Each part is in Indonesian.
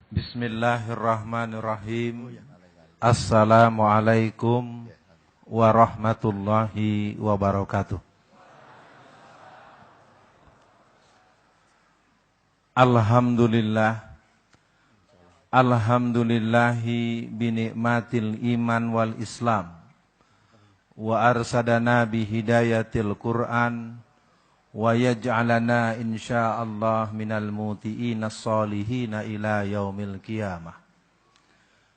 Bismillahirrahmanirrahim. Assalamualaikum warahmatullahi wabarakatuh. Alhamdulillah. Alhamdulillahi binikmatil iman wal islam. Wa arsadana bihidayatil Qur'an. Wa yaj'alana insyaallah minal muti'ina salihina ila yaumil qiyamah.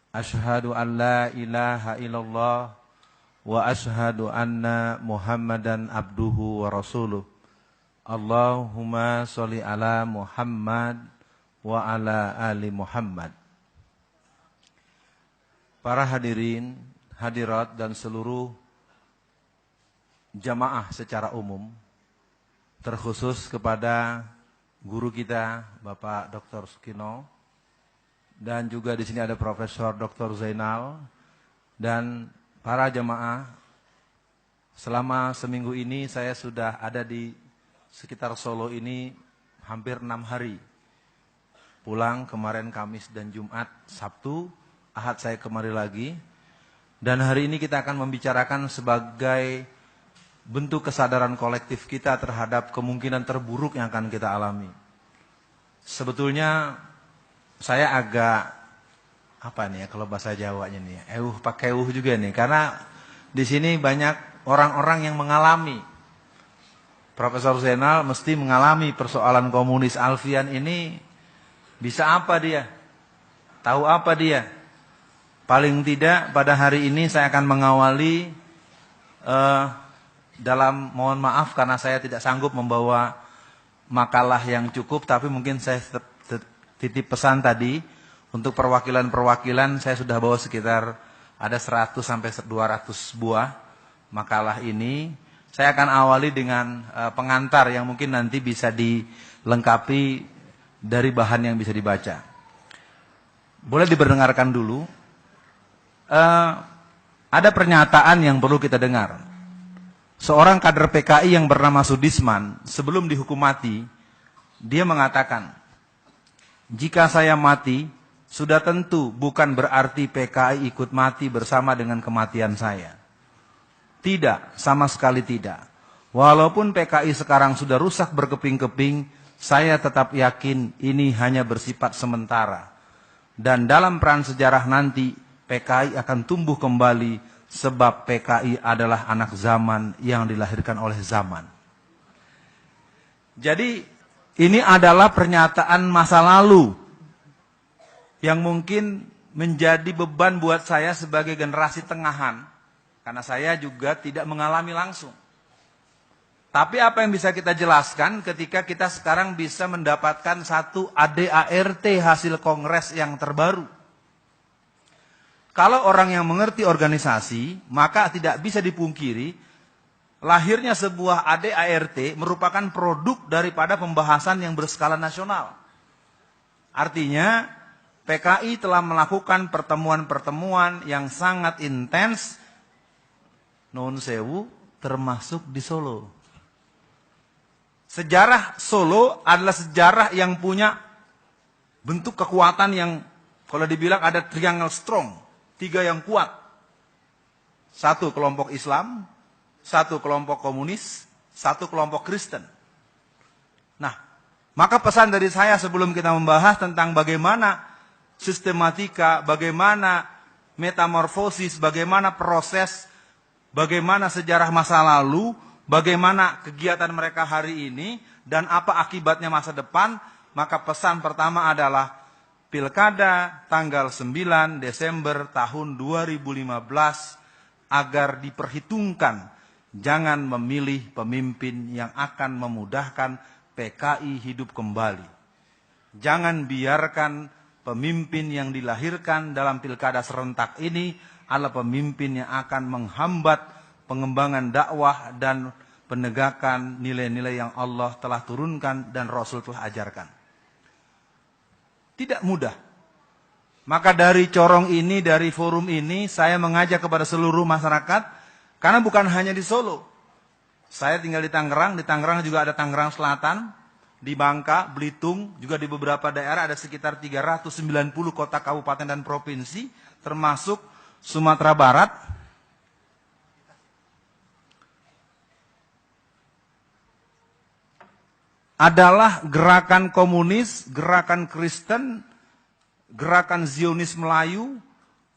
Ashhadu an la ilaha illallah wa ashhadu anna Muhammadan abduhu wa rasuluh. Allahumma sholli ala Muhammad wa ala ali Muhammad. Para hadirin, hadirat dan seluruh jamaah secara umum, terkhusus kepada guru kita Bapak Dr. Sukino, dan juga di sini ada Profesor Dr. Zainal, dan para jamaah. Selama seminggu ini saya sudah ada di sekitar Solo ini hampir 6 hari. Pulang kemarin Kamis dan Jumat, Sabtu, Ahad saya kemari lagi. Dan hari ini kita akan membicarakan sebagai bentuk kesadaran kolektif kita terhadap kemungkinan terburuk yang akan kita alami. Sebetulnya saya agak kalau bahasa Jawanya nih, pakai juga nih, karena di sini banyak orang-orang yang mengalami. Profesor Zainal mesti mengalami persoalan komunis Alfian ini. Bisa apa dia? Tahu apa dia? Paling tidak pada hari ini saya akan mengawali dalam, mohon maaf karena saya tidak sanggup membawa makalah yang cukup, tapi mungkin saya titip pesan tadi untuk perwakilan-perwakilan. Saya sudah bawa sekitar ada 100 sampai 200 buah makalah ini. Saya akan awali dengan pengantar yang mungkin nanti bisa dilengkapi dari bahan yang bisa dibaca. Boleh diperdengarkan dulu. Ada pernyataan yang perlu kita dengar. Seorang kader PKI yang bernama Sudisman, sebelum dihukum mati, dia mengatakan, jika saya mati, sudah tentu bukan berarti PKI ikut mati bersama dengan kematian saya. Tidak, sama sekali tidak. Walaupun PKI sekarang sudah rusak berkeping-keping, saya tetap yakin ini hanya bersifat sementara. Dan dalam peran sejarah nanti, PKI akan tumbuh kembali, sebab PKI adalah anak zaman yang dilahirkan oleh zaman. Jadi ini adalah pernyataan masa lalu yang mungkin menjadi beban buat saya sebagai generasi tengahan, karena saya juga tidak mengalami langsung. Tapi apa yang bisa kita jelaskan ketika kita sekarang bisa mendapatkan satu ADART hasil kongres yang terbaru. Kalau orang yang mengerti organisasi, maka tidak bisa dipungkiri, lahirnya sebuah ADART merupakan produk daripada pembahasan yang berskala nasional. Artinya, PKI telah melakukan pertemuan-pertemuan yang sangat intens, nuwun sewu, termasuk di Solo. Sejarah Solo adalah sejarah yang punya bentuk kekuatan yang, kalau dibilang ada triangle strong, 3 yang kuat. 1 kelompok Islam, 1 kelompok komunis, 1 kelompok Kristen. Nah, maka pesan dari saya sebelum kita membahas tentang bagaimana sistematika, bagaimana metamorfosis, bagaimana proses, bagaimana sejarah masa lalu, bagaimana kegiatan mereka hari ini, dan apa akibatnya masa depan, maka pesan pertama adalah Pilkada tanggal 9 Desember tahun 2015 agar diperhitungkan, jangan memilih pemimpin yang akan memudahkan PKI hidup kembali. Jangan biarkan pemimpin yang dilahirkan dalam pilkada serentak ini adalah pemimpin yang akan menghambat pengembangan dakwah dan penegakan nilai-nilai yang Allah telah turunkan dan Rasul telah ajarkan. Tidak mudah. Maka dari corong ini, dari forum ini, saya mengajak kepada seluruh masyarakat, karena bukan hanya di Solo. Saya tinggal di Tangerang juga ada Tangerang Selatan, di Bangka, Belitung, juga di beberapa daerah ada sekitar 390 kota, kabupaten, dan provinsi, termasuk Sumatera Barat. Adalah gerakan komunis, gerakan Kristen, gerakan Zionis Melayu,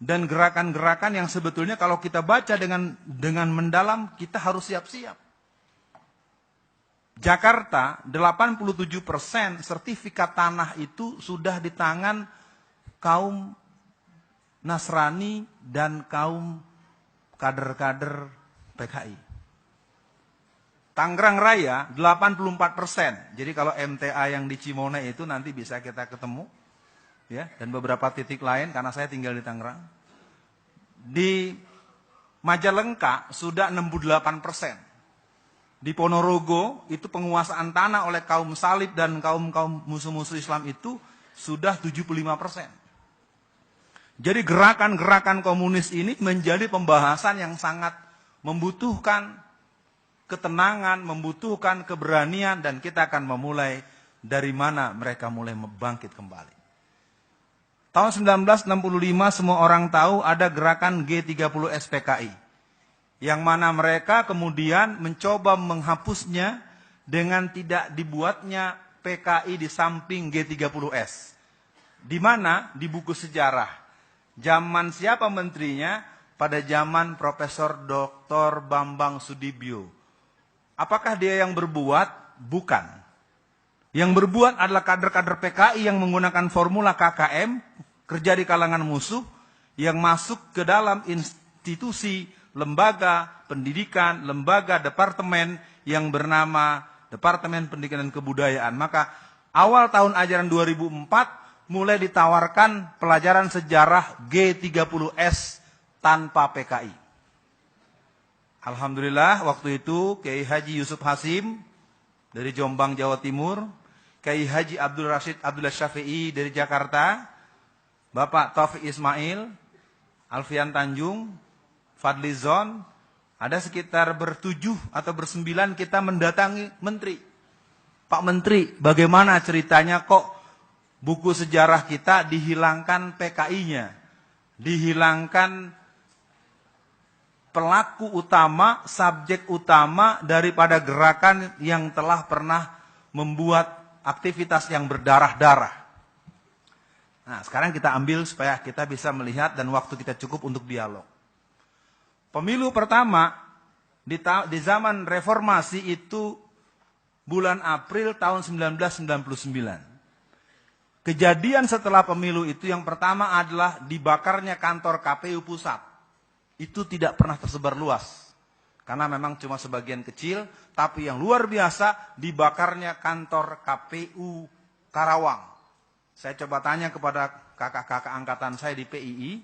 dan gerakan-gerakan yang sebetulnya kalau kita baca dengan mendalam, kita harus siap-siap. Jakarta, 87% sertifikat tanah itu sudah di tangan kaum Nasrani dan kaum kader-kader PKI. Tangerang Raya, 84%. Jadi kalau MTA yang di Cimone itu nanti bisa kita ketemu. Ya, dan beberapa titik lain karena saya tinggal di Tangerang. Di Majalengka sudah 68%. Di Ponorogo itu penguasaan tanah oleh kaum salib dan kaum musuh-musuh Islam itu sudah 75%. Jadi gerakan-gerakan komunis ini menjadi pembahasan yang sangat membutuhkan ketenangan, membutuhkan keberanian, dan kita akan memulai dari mana mereka mulai bangkit kembali. Tahun 1965 semua orang tahu ada gerakan G30 SPKI. Yang mana mereka kemudian mencoba menghapusnya dengan tidak dibuatnya PKI di samping G30S. Di mana? Di buku sejarah. Zaman siapa menterinya? Pada zaman Profesor Dr. Bambang Sudibyo. Apakah dia yang berbuat? Bukan. Yang berbuat adalah kader-kader PKI yang menggunakan formula KKM, kerja di kalangan musuh, yang masuk ke dalam institusi, lembaga pendidikan, lembaga departemen yang bernama Departemen Pendidikan dan Kebudayaan. Maka awal tahun ajaran 2004 mulai ditawarkan pelajaran sejarah G30S tanpa PKI. Alhamdulillah waktu itu Kiai Haji Yusuf Hasim dari Jombang, Jawa Timur, Kiai Haji Abdul Rashid Abdullah Syafi'i dari Jakarta, Bapak Taufik Ismail, Alfian Tanjung, Fadli Zon, ada sekitar bertujuh atau bersembilan kita mendatangi menteri. Pak Menteri, bagaimana ceritanya kok buku sejarah kita dihilangkan PKI-nya, dihilangkan pelaku utama, subjek utama daripada gerakan yang telah pernah membuat aktivitas yang berdarah-darah. Nah, sekarang kita ambil supaya kita bisa melihat dan waktu kita cukup untuk dialog. Pemilu pertama di zaman reformasi itu bulan April tahun 1999. Kejadian setelah pemilu itu yang pertama adalah dibakarnya kantor KPU pusat. Itu tidak pernah tersebar luas. Karena memang cuma sebagian kecil, tapi yang luar biasa dibakarnya kantor KPU Karawang. Saya coba tanya kepada kakak-kakak angkatan saya di PII,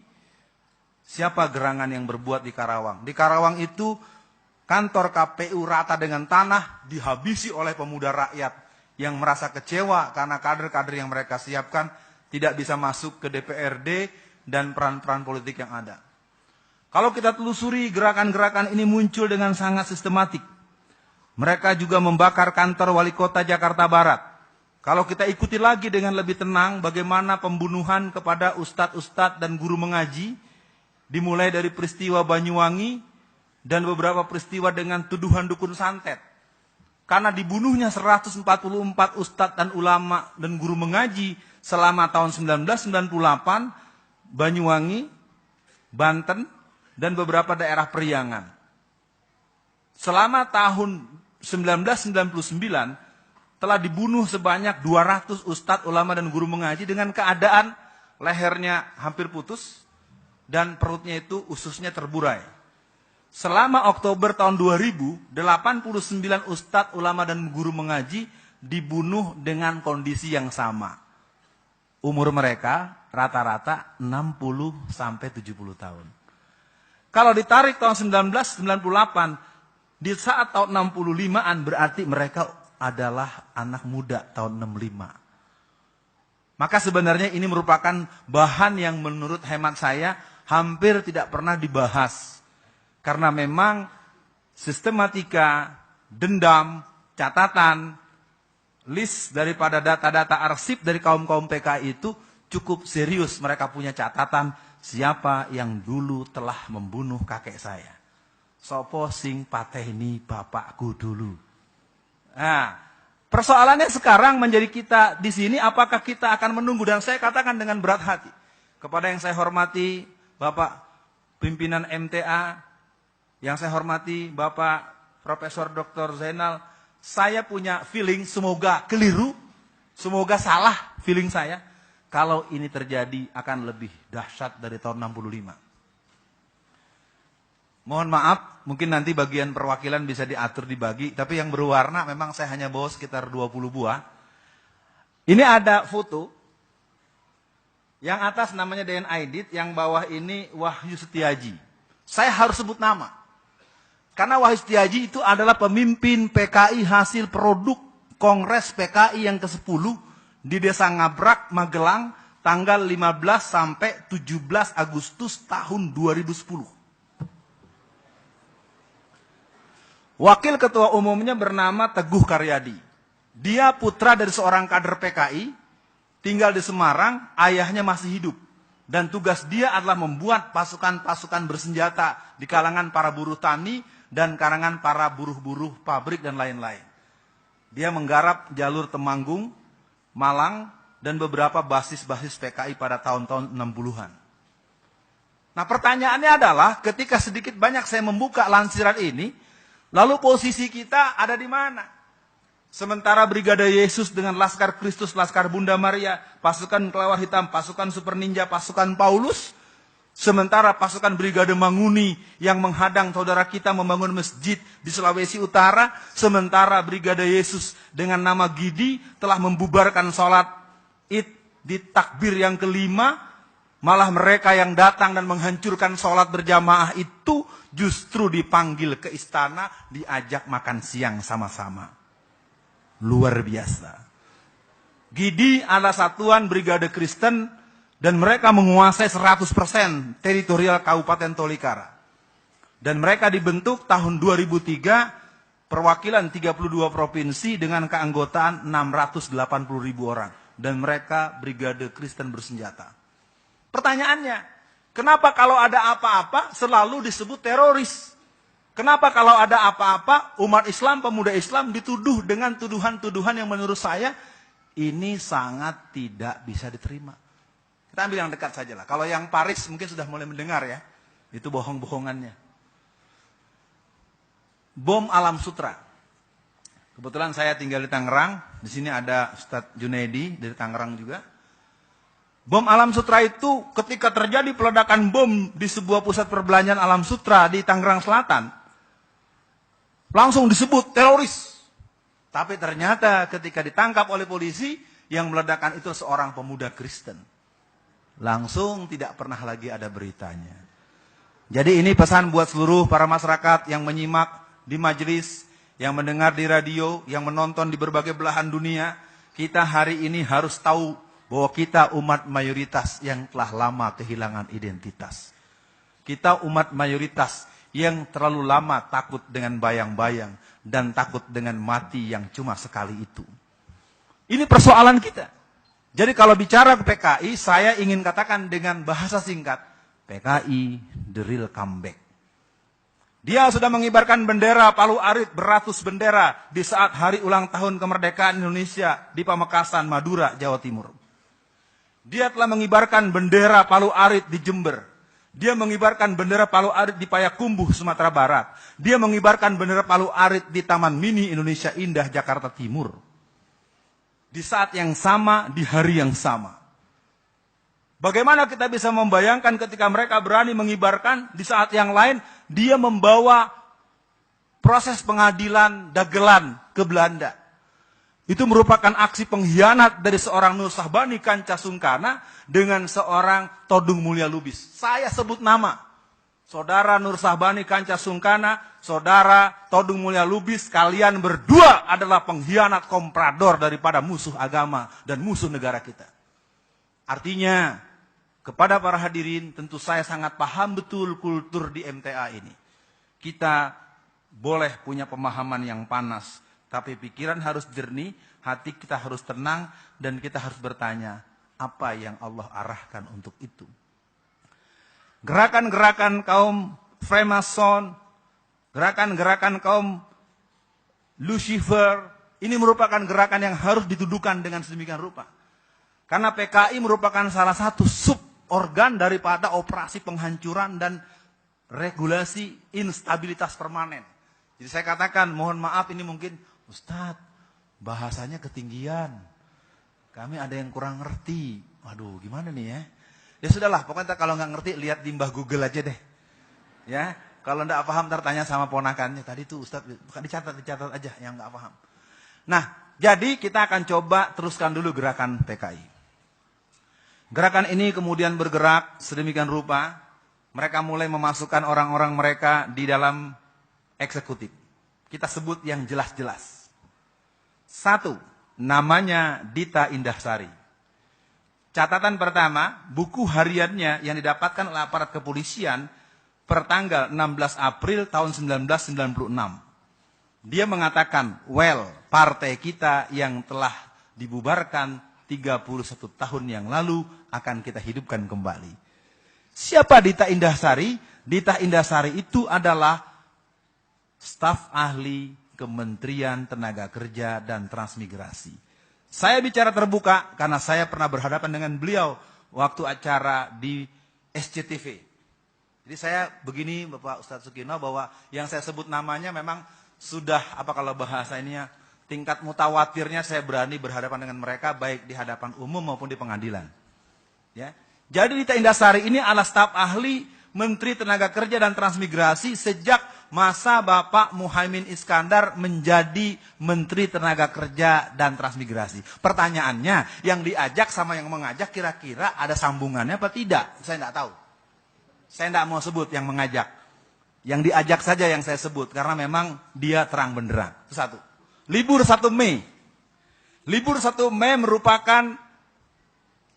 siapa gerangan yang berbuat di Karawang? Di Karawang itu kantor KPU rata dengan tanah dihabisi oleh pemuda rakyat yang merasa kecewa karena kader-kader yang mereka siapkan tidak bisa masuk ke DPRD dan peran-peran politik yang ada. Kalau kita telusuri gerakan-gerakan ini muncul dengan sangat sistematik. Mereka juga membakar kantor wali kota Jakarta Barat. Kalau kita ikuti lagi dengan lebih tenang bagaimana pembunuhan kepada ustadz-ustadz dan guru mengaji, dimulai dari peristiwa Banyuwangi dan beberapa peristiwa dengan tuduhan dukun santet. Karena dibunuhnya 144 ustadz dan ulama dan guru mengaji selama tahun 1998, Banyuwangi, Banten, dan beberapa daerah Periangan. Selama tahun 1999 telah dibunuh sebanyak 200 ustadz, ulama, dan guru mengaji dengan keadaan lehernya hampir putus dan perutnya itu ususnya terburai. Selama Oktober tahun 2000, 89 ustadz, ulama, dan guru mengaji dibunuh dengan kondisi yang sama. Umur mereka rata-rata 60 sampai 70 tahun. Kalau ditarik tahun 1998, di saat tahun 65-an berarti mereka adalah anak muda tahun 65. Maka sebenarnya ini merupakan bahan yang menurut hemat saya hampir tidak pernah dibahas. Karena memang sistematika, dendam, catatan, list daripada data-data arsip dari kaum-kaum PKI itu cukup serius. Mereka punya catatan siapa yang dulu telah membunuh kakek saya. Sopo sing pateni bapakku dulu. Nah, persoalannya sekarang menjadi kita di sini, apakah kita akan menunggu? Dan saya katakan dengan berat hati kepada yang saya hormati Bapak pimpinan MTA, yang saya hormati Bapak Profesor Dr. Zainal, saya punya feeling semoga keliru, semoga salah feeling saya. Kalau ini terjadi akan lebih dahsyat dari tahun 65. Mohon maaf, mungkin nanti bagian perwakilan bisa diatur dibagi, tapi yang berwarna memang saya hanya bawa sekitar 20 buah. Ini ada foto, yang atas namanya Dean Aidit, yang bawah ini Wahyu Setiaji. Saya harus sebut nama, karena Wahyu Setiaji itu adalah pemimpin PKI hasil produk Kongres PKI yang ke-10 di Desa Ngabrak, Magelang, tanggal 15 sampai 17 Agustus tahun 2010. Wakil ketua umumnya bernama Teguh Karyadi. Dia putra dari seorang kader PKI, tinggal di Semarang, ayahnya masih hidup. Dan tugas dia adalah membuat pasukan-pasukan bersenjata di kalangan para buruh tani dan kalangan para buruh-buruh pabrik dan lain-lain. Dia menggarap jalur Temanggung, Malang, dan beberapa basis-basis PKI pada tahun-tahun 60-an. Nah, pertanyaannya adalah ketika sedikit banyak saya membuka lansiran ini, lalu posisi kita ada di mana? Sementara Brigade Yesus dengan Laskar Kristus, Laskar Bunda Maria, pasukan Kelawar Hitam, pasukan Super Ninja, pasukan Paulus. Sementara pasukan Brigade Manguni yang menghadang saudara kita membangun masjid di Sulawesi Utara. Sementara Brigade Yesus dengan nama Gidi telah membubarkan sholat Id di takbir yang kelima. Malah mereka yang datang dan menghancurkan sholat berjamaah itu justru dipanggil ke istana, diajak makan siang sama-sama. Luar biasa. Gidi adalah satuan Brigade Kristen dan mereka menguasai 100% teritorial Kabupaten Tolikara. Dan mereka dibentuk tahun 2003, perwakilan 32 provinsi dengan keanggotaan 680.000 orang. Dan mereka Brigade Kristen bersenjata. Pertanyaannya, kenapa kalau ada apa-apa selalu disebut teroris? Kenapa kalau ada apa-apa umat Islam, pemuda Islam dituduh dengan tuduhan-tuduhan yang menurut saya ini sangat tidak bisa diterima. Kita ambil yang dekat saja lah. Kalau yang Paris mungkin sudah mulai mendengar ya. Itu bohong-bohongannya. Bom Alam Sutra. Kebetulan saya tinggal di Tangerang. Di sini ada Ustadz Junaidi dari Tangerang juga. Bom Alam Sutra itu ketika terjadi peledakan bom di sebuah pusat perbelanjaan Alam Sutra di Tangerang Selatan, langsung disebut teroris. Tapi ternyata ketika ditangkap oleh polisi, yang meledakkan itu seorang pemuda Kristen. Langsung tidak pernah lagi ada beritanya. Jadi ini pesan buat seluruh para masyarakat yang menyimak di majelis, yang mendengar di radio, yang menonton di berbagai belahan dunia. Kita hari ini harus tahu bahwa kita umat mayoritas yang telah lama kehilangan identitas. Kita umat mayoritas yang terlalu lama takut dengan bayang-bayang dan takut dengan mati yang cuma sekali itu. Ini persoalan kita. Jadi kalau bicara ke PKI, saya ingin katakan dengan bahasa singkat, PKI the real comeback. Dia sudah mengibarkan bendera Palu Arit beratus bendera di saat hari ulang tahun kemerdekaan Indonesia di Pamekasan, Madura, Jawa Timur. Dia telah mengibarkan bendera Palu Arit di Jember. Dia mengibarkan bendera Palu Arit di Payakumbuh, Sumatera Barat. Dia mengibarkan bendera Palu Arit di Taman Mini Indonesia Indah, Jakarta Timur. Di saat yang sama, di hari yang sama. Bagaimana kita bisa membayangkan ketika mereka berani mengibarkan, di saat yang lain, dia membawa proses pengadilan dagelan ke Belanda. Itu merupakan aksi pengkhianat dari seorang Nur Sahbani Kanca Sungkana dengan seorang Todung Mulya Lubis. Saya sebut nama. Saudara Nur Sahbani Kanca Sungkana, saudara Todung Mulya Lubis, kalian berdua adalah pengkhianat komprador daripada musuh agama dan musuh negara kita. Artinya, kepada para hadirin, tentu saya sangat paham betul kultur di MTA ini. Kita boleh punya pemahaman yang panas, Tapi pikiran harus jernih, hati kita harus tenang, dan kita harus bertanya, apa yang Allah arahkan untuk itu? Gerakan-gerakan kaum Freemason, gerakan-gerakan kaum Lucifer, ini merupakan gerakan yang harus dituduhkan dengan sedemikian rupa. Karena PKI merupakan salah satu sub-organ daripada operasi penghancuran dan regulasi instabilitas permanen. Jadi saya katakan, mohon maaf ini mungkin, Ustadz, bahasanya ketinggian. Kami ada yang kurang ngerti. Waduh, gimana nih ya? Ya sudahlah, pokoknya kalau nggak ngerti, lihat di mbah Google aja deh. Ya, kalau nggak paham, ntar tanya sama ponakannya. Tadi tuh Ustadz, bukan dicatat aja yang nggak paham. Nah, jadi kita akan coba teruskan dulu gerakan PKI. Gerakan ini kemudian bergerak sedemikian rupa, mereka mulai memasukkan orang-orang mereka di dalam eksekutif. Kita sebut yang jelas-jelas. 1, namanya Dita Indahsari. Catatan pertama, buku hariannya yang didapatkan oleh aparat kepolisian per tanggal 16 April tahun 1996. Dia mengatakan, well, partai kita yang telah dibubarkan 31 tahun yang lalu akan kita hidupkan kembali. Siapa Dita Indahsari? Dita Indahsari itu adalah staf ahli Kementerian Tenaga Kerja dan Transmigrasi. Saya bicara terbuka karena saya pernah berhadapan dengan beliau waktu acara di SCTV. Jadi saya begini Bapak Ustadz Sukino, bahwa yang saya sebut namanya memang sudah, apa kalau bahasa ininya, tingkat mutawatirnya saya berani berhadapan dengan mereka baik di hadapan umum maupun di pengadilan. Ya. Jadi Dita Indahsari ini adalah staf ahli Menteri Tenaga Kerja dan Transmigrasi sejak masa Bapak Muhaimin Iskandar menjadi Menteri Tenaga Kerja dan Transmigrasi. Pertanyaannya, yang diajak sama yang mengajak kira-kira ada sambungannya apa tidak? Saya tidak tahu. Saya tidak mau sebut yang mengajak. Yang diajak saja yang saya sebut, karena memang dia terang benderang. Itu 1. Libur 1 Mei. Libur 1 Mei merupakan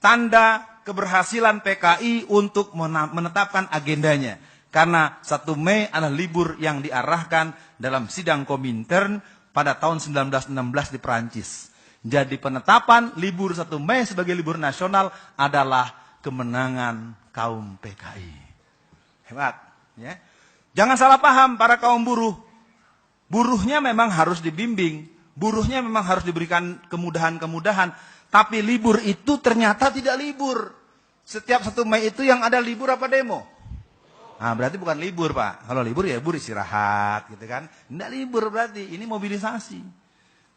tanda keberhasilan PKI untuk menetapkan agendanya. Karena 1 Mei adalah libur yang diarahkan dalam sidang Komintern pada tahun 1916 di Perancis. Jadi penetapan libur 1 Mei sebagai libur nasional adalah kemenangan kaum PKI. Hebat. Ya. Jangan salah paham para kaum buruh. Buruhnya memang harus dibimbing. Buruhnya memang harus diberikan kemudahan-kemudahan. Tapi libur itu ternyata tidak libur. Setiap 1 Mei itu yang ada libur apa demo? Nah, berarti bukan libur, Pak. Kalau libur ya libur istirahat gitu kan. Tidak libur berarti, ini mobilisasi.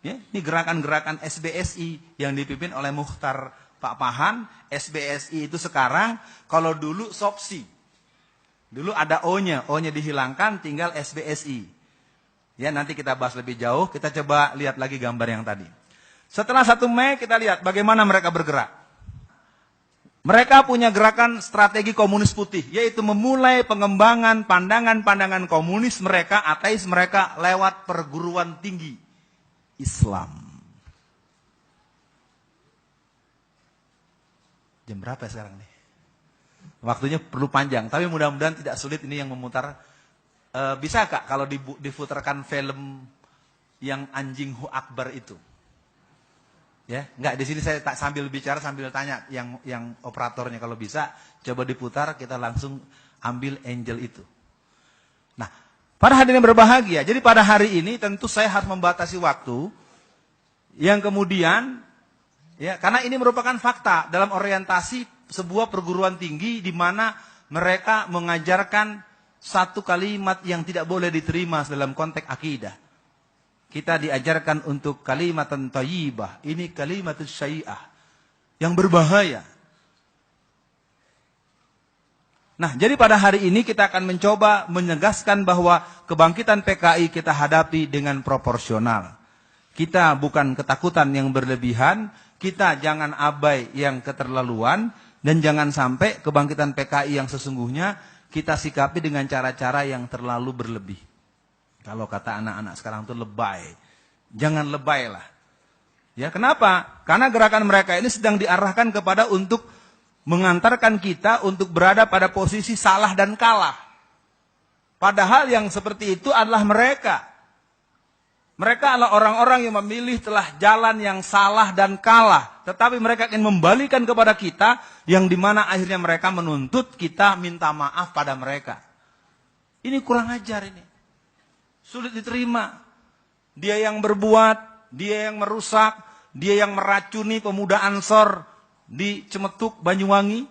Ya, ini gerakan-gerakan SBSI yang dipimpin oleh Mukhtar Pak Pahan. SBSI itu sekarang, kalau dulu SOPSI. Dulu ada O-nya dihilangkan, tinggal SBSI. Ya, nanti kita bahas lebih jauh, kita coba lihat lagi gambar yang tadi. Setelah 1 Mei kita lihat bagaimana mereka bergerak. Mereka punya gerakan strategi komunis putih, yaitu memulai pengembangan pandangan-pandangan komunis mereka, ateis mereka lewat perguruan tinggi Islam. Jam berapa sekarang nih? Waktunya perlu panjang, tapi mudah-mudahan tidak sulit ini yang memutar. Bisa Kak kalau diputarkan film yang Anjing Hu Akbar itu? Ya, enggak, di sini saya sambil bicara sambil tanya yang operatornya, kalau bisa coba diputar, kita langsung ambil angel itu. Nah, para hadirin berbahagia, jadi pada hari ini tentu saya harus membatasi waktu. Yang kemudian ya, karena ini merupakan fakta dalam orientasi sebuah perguruan tinggi di mana mereka mengajarkan satu kalimat yang tidak boleh diterima dalam konteks akidah. Kita diajarkan untuk kalimatan thayyibah. Ini kalimatut syai'ah. Yang berbahaya. Nah, jadi pada hari ini kita akan mencoba menegaskan bahwa kebangkitan PKI kita hadapi dengan proporsional. Kita bukan ketakutan yang berlebihan. Kita jangan abai yang keterlaluan. Dan jangan sampai kebangkitan PKI yang sesungguhnya kita sikapi dengan cara-cara yang terlalu berlebih. Kalau kata anak-anak sekarang itu lebay. Jangan lebay lah. Ya, kenapa? Karena gerakan mereka ini sedang diarahkan kepada untuk mengantarkan kita untuk berada pada posisi salah dan kalah. Padahal yang seperti itu adalah mereka. Mereka adalah orang-orang yang memilih telah jalan yang salah dan kalah. Tetapi mereka ingin membalikan kepada kita, yang dimana akhirnya mereka menuntut kita minta maaf pada mereka. Ini kurang ajar ini. Sulit diterima. Dia yang berbuat, dia yang merusak, dia yang meracuni pemuda Ansor di Cemetuk, Banyuwangi.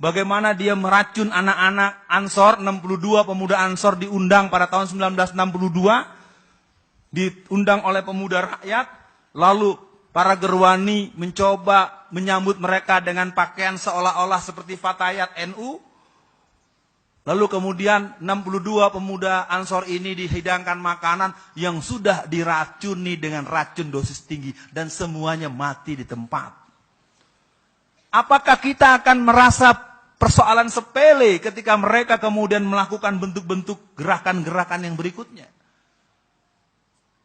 Bagaimana dia meracun anak-anak Ansor, 62 pemuda Ansor diundang pada tahun 1962. Diundang oleh pemuda rakyat, lalu para gerwani mencoba menyambut mereka dengan pakaian seolah-olah seperti fatayat NU. Lalu kemudian 62 pemuda Ansor ini dihidangkan makanan yang sudah diracuni dengan racun dosis tinggi dan semuanya mati di tempat. Apakah kita akan merasa persoalan sepele ketika mereka kemudian melakukan bentuk-bentuk gerakan-gerakan yang berikutnya?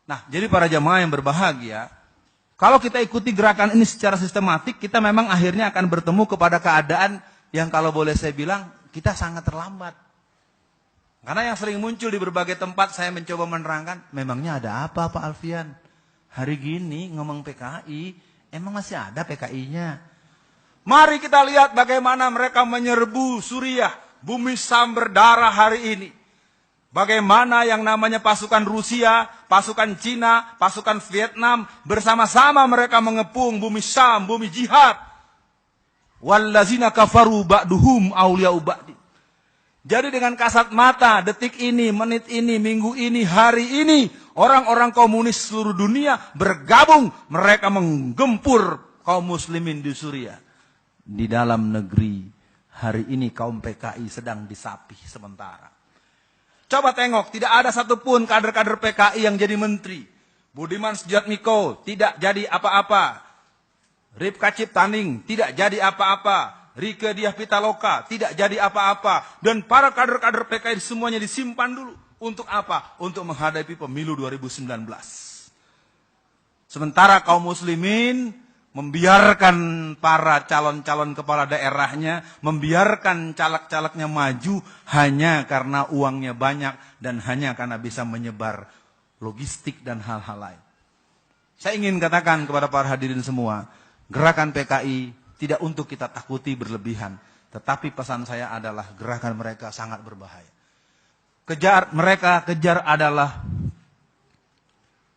Nah, jadi para jamaah yang berbahagia, kalau kita ikuti gerakan ini secara sistematik, kita memang akhirnya akan bertemu kepada keadaan yang kalau boleh saya bilang, kita sangat terlambat. Karena yang sering muncul di berbagai tempat, saya mencoba menerangkan, memangnya ada apa Pak Alfian? Hari gini ngomong PKI, emang masih ada PKI-nya? Mari kita lihat bagaimana mereka menyerbu Suriah, bumi Syam berdarah hari ini. Bagaimana yang namanya pasukan Rusia, pasukan Cina, pasukan Vietnam, bersama-sama mereka mengepung bumi Syam, bumi jihad. Wallazina kafaru ba'duhum awliya'u ba'di. Jadi dengan kasat mata, detik ini, menit ini, minggu ini, hari ini, orang-orang komunis seluruh dunia bergabung, mereka menggempur kaum muslimin di Suriah. Di dalam negeri, hari ini kaum PKI sedang disapih sementara. Coba tengok, tidak ada satupun kader-kader PKI yang jadi menteri. Budiman Sujatmiko tidak jadi apa-apa. Ripka Ciptaning tidak jadi apa-apa. Rieke Diah Pitaloka tidak jadi apa-apa. Dan para kader-kader PKI semuanya disimpan dulu. Untuk apa? Untuk menghadapi pemilu 2019. Sementara kaum muslimin membiarkan para calon-calon kepala daerahnya, membiarkan caleg-calegnya maju hanya karena uangnya banyak dan hanya karena bisa menyebar logistik dan hal-hal lain. Saya ingin katakan kepada para hadirin semua, gerakan PKI tidak untuk kita takuti berlebihan, tetapi pesan saya adalah gerakan mereka sangat berbahaya. Mereka kejar adalah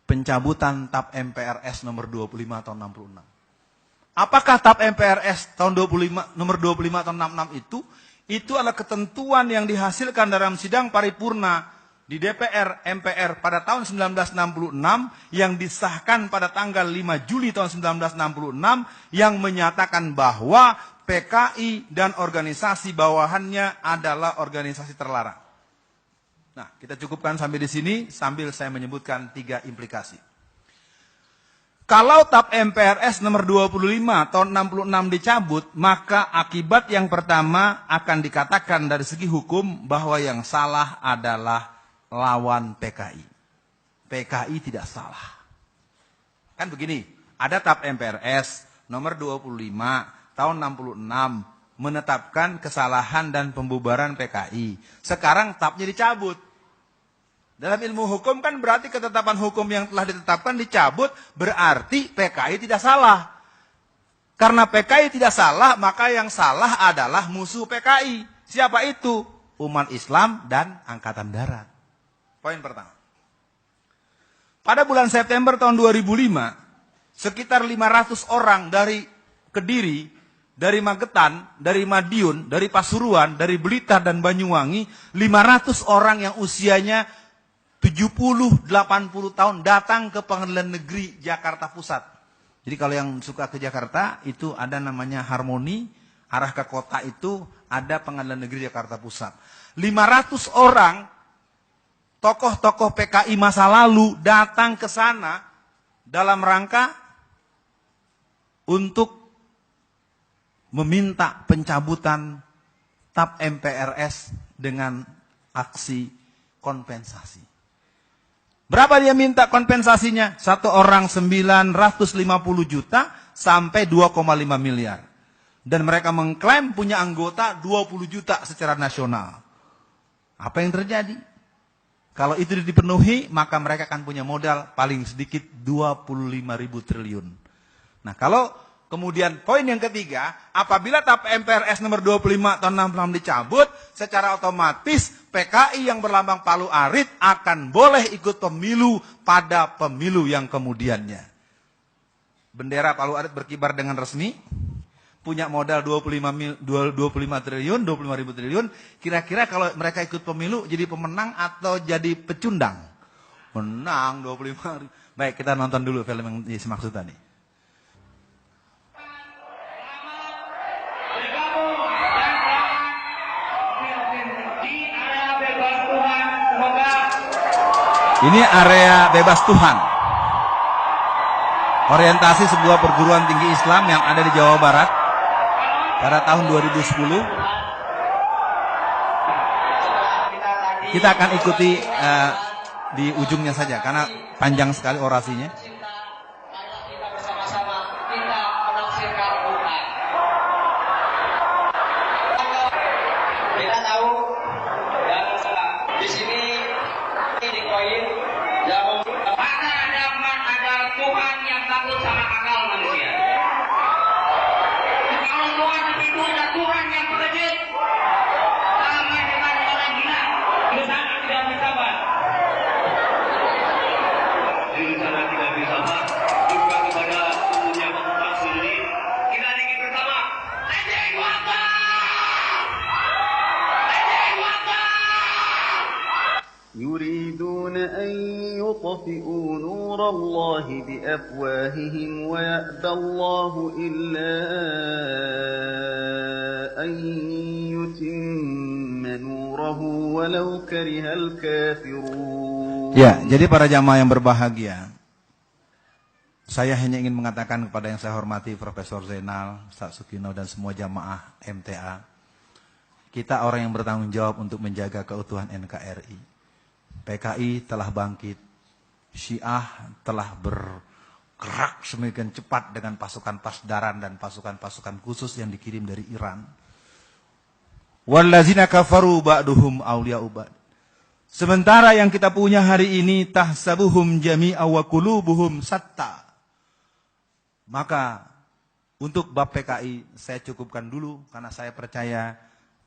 pencabutan TAP MPRS nomor 25 tahun 66. Apakah TAP MPRS tahun 25, nomor 25 tahun 66 itu adalah ketentuan yang dihasilkan dalam sidang paripurna di DPR MPR pada tahun 1966 yang disahkan pada tanggal 5 Juli tahun 1966 yang menyatakan bahwa PKI dan organisasi bawahannya adalah organisasi terlarang. Nah, kita cukupkan sampai di sini sambil saya menyebutkan 3 implikasi. Kalau TAP MPRS nomor 25 tahun 66 dicabut, maka akibat yang pertama akan dikatakan dari segi hukum bahwa yang salah adalah lawan PKI. PKI tidak salah. Kan begini, ada TAP MPRS nomor 25 tahun 66 menetapkan kesalahan dan pembubaran PKI. Sekarang TAP-nya dicabut. Dalam ilmu hukum kan berarti ketetapan hukum yang telah ditetapkan dicabut, berarti PKI tidak salah. Karena PKI tidak salah, maka yang salah adalah musuh PKI. Siapa itu? Umat Islam dan Angkatan Darat. Poin pertama. Pada bulan September tahun 2005, sekitar 500 orang dari Kediri, dari Magetan, dari Madiun, dari Pasuruan, dari Blitar dan Banyuwangi, 500 orang yang usianya 70-80 tahun datang ke Pengadilan Negeri Jakarta Pusat. Jadi kalau yang suka ke Jakarta, itu ada namanya Harmoni, arah ke kota itu ada Pengadilan Negeri Jakarta Pusat. 500 orang, tokoh-tokoh PKI masa lalu datang ke sana dalam rangka untuk meminta pencabutan TAP MPRS dengan aksi kompensasi. Berapa dia minta kompensasinya? Satu orang 950 juta sampai 2,5 miliar. Dan mereka mengklaim punya anggota 20 juta secara nasional. Apa yang terjadi? Kalau itu dipenuhi, maka mereka akan punya modal paling sedikit 25.000 triliun. Nah, kalau kemudian poin yang ketiga, apabila TAP MPRS nomor 25 tahun 66 dicabut, secara otomatis PKI yang berlambang Palu Arit akan boleh ikut pemilu pada pemilu yang kemudiannya. Bendera Palu Arit berkibar dengan resmi, punya modal 25 triliun, 25.000 triliun. Kira-kira kalau mereka ikut pemilu jadi pemenang atau jadi pecundang? Menang 25. Baik, kita nonton dulu film yang dimaksud tadi. Ini area bebas Tuhan. Orientasi sebuah perguruan tinggi Islam yang ada di Jawa Barat pada tahun 2010. Kita akan ikuti di ujungnya saja karena panjang sekali orasinya. Kita bersama-sama kita menafsirkan Quran. Kita tahu dan di sini di poin yang ada Tuhan yang takut sama akal manusia. Kalau Tuhan itu ada Tuhan yang bekejut sama dengan orang gila, di sana tidak bersabar. Di sana tidak bersabar juga kepada umumnya pemuda sendiri. Kita ingin bersama. Allahu Akbar. Allahu Akbar. يريدون أن يطفئوا نور الله بأفواههم ويأبى الله إلا أن يتم نوره ولو كره الكافرون. Ya, jadi para jamaah yang berbahagia, saya hanya ingin mengatakan kepada yang saya hormati Profesor Zainal, Ustaz Sukino dan semua jamaah MTA, kita orang yang bertanggung jawab untuk menjaga keutuhan NKRI. PKI telah bangkit, Syiah telah bergerak semakin cepat dengan pasukan pasdaran dan pasukan-pasukan khusus yang dikirim dari Iran. Wallazina kafaru ba'duhum awliya'u ba'd. Sementara yang kita punya hari ini tahsabuhum jami'a wa qulubuhum satta. Maka untuk bab PKI saya cukupkan dulu karena saya percaya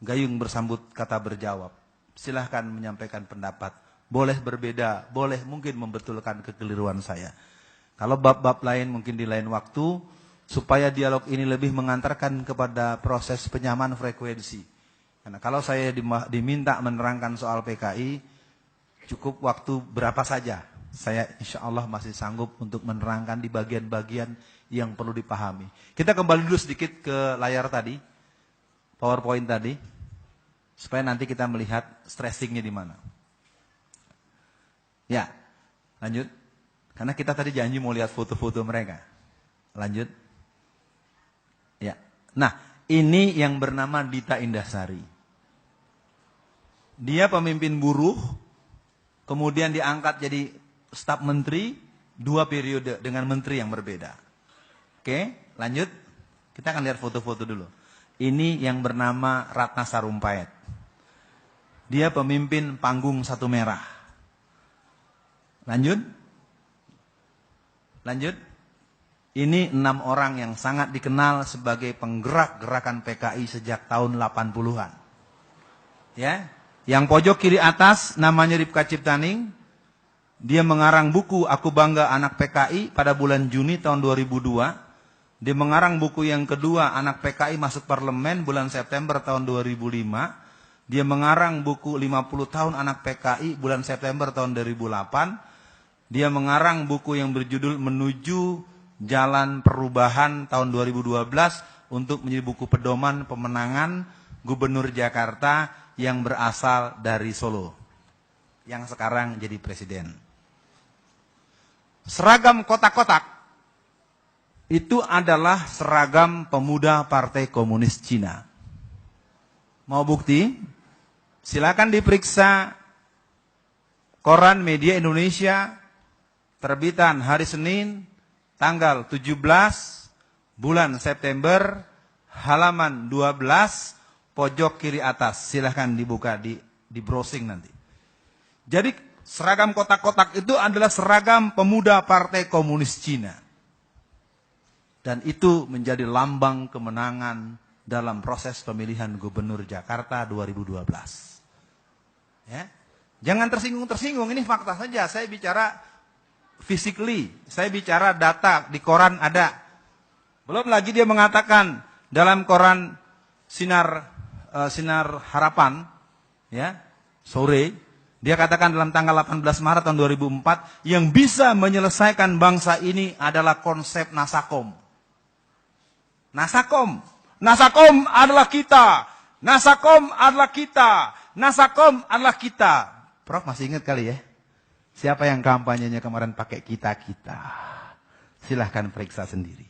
gayung bersambut kata berjawab. Silahkan menyampaikan pendapat. Boleh berbeda, boleh mungkin membetulkan kekeliruan saya. Kalau bab-bab lain mungkin di lain waktu, supaya dialog ini lebih mengantarkan kepada proses penyamaan frekuensi. Karena kalau saya diminta menerangkan soal PKI, cukup waktu berapa saja. Saya insya Allah masih sanggup untuk menerangkan di bagian-bagian yang perlu dipahami. Kita kembali dulu sedikit ke layar tadi, PowerPoint tadi, supaya nanti kita melihat stressingnya di mana. Ya, lanjut. Karena kita tadi janji mau lihat foto-foto mereka. Lanjut. Ya. Nah, ini yang bernama Dita Indahsari. Dia pemimpin buruh, kemudian diangkat jadi staf menteri, 2 periode dengan menteri yang berbeda. Oke, lanjut. Kita akan lihat foto-foto dulu. Ini yang bernama Ratna Sarumpait. Dia pemimpin panggung Satu Merah. Lanjut. Lanjut. Ini 6 orang yang sangat dikenal sebagai penggerak gerakan PKI sejak tahun 80-an. Ya. Yang pojok kiri atas namanya Ripka Ciptaning. Dia mengarang buku Aku Bangga Anak PKI pada bulan Juni tahun 2002. Dia mengarang buku yang kedua Anak PKI Masuk Parlemen bulan September tahun 2005. Dia mengarang buku 50 tahun Anak PKI bulan September tahun 2008. Dia mengarang buku yang berjudul Menuju Jalan Perubahan tahun 2012 untuk menjadi buku pedoman pemenangan Gubernur Jakarta yang berasal dari Solo, yang sekarang jadi presiden. Seragam kotak-kotak itu adalah seragam pemuda Partai Komunis Cina. Mau bukti? Silakan diperiksa koran Media Indonesia terbitan hari Senin tanggal 17 bulan September halaman 12 pojok kiri atas. Silahkan dibuka di browsing nanti. Jadi Seragam kotak-kotak itu adalah seragam pemuda Partai Komunis Cina. Dan itu menjadi lambang kemenangan dalam proses pemilihan gubernur Jakarta 2012. Ya. Jangan tersinggung-tersinggung, ini fakta saja. Saya bicara physically, saya bicara data, di koran ada. Belum lagi dia mengatakan dalam koran Sinar Harapan, ya, sore, dia katakan dalam tanggal 18 Maret tahun 2004, yang bisa menyelesaikan bangsa ini adalah konsep Nasakom. Nasakom. Nasakom adalah kita. Nasakom adalah kita. Nasakom adalah kita. Prof masih ingat kali ya? Siapa yang kampanyenya kemarin pakai kita-kita? Silahkan periksa sendiri.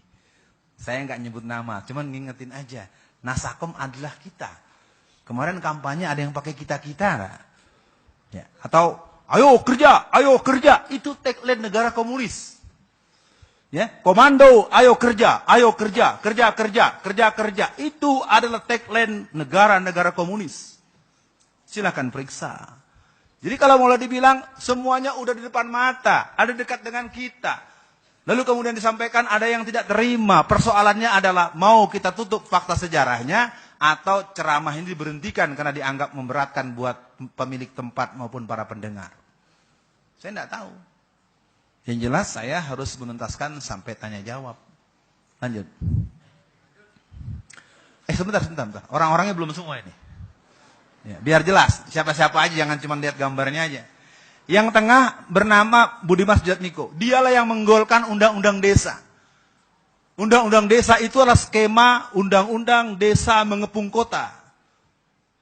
Saya nggak nyebut nama, cuman ngingetin aja. Nasakom adalah kita. Kemarin kampanye ada yang pakai kita-kita nggak? Ya. Atau ayo kerja, itu tagline negara komunis. Ya, komando, ayo kerja, kerja. Itu adalah tagline negara-negara komunis. Silakan periksa. Jadi kalau mulai dibilang semuanya udah di depan mata, ada dekat dengan kita. Lalu kemudian disampaikan ada yang tidak terima. Persoalannya adalah mau kita tutup fakta sejarahnya atau ceramah ini diberhentikan karena dianggap memberatkan buat pemilik tempat maupun para pendengar. Saya tidak tahu. Yang jelas saya harus menuntaskan sampai tanya jawab. Lanjut. Sebentar. Orang-orangnya belum semua ini. Ya, biar jelas. Siapa-siapa aja, jangan cuma lihat gambarnya aja. Yang tengah bernama Budiman Sujatmiko. Dialah yang menggolkan undang-undang desa. Undang-undang desa itu adalah skema undang-undang desa mengepung kota.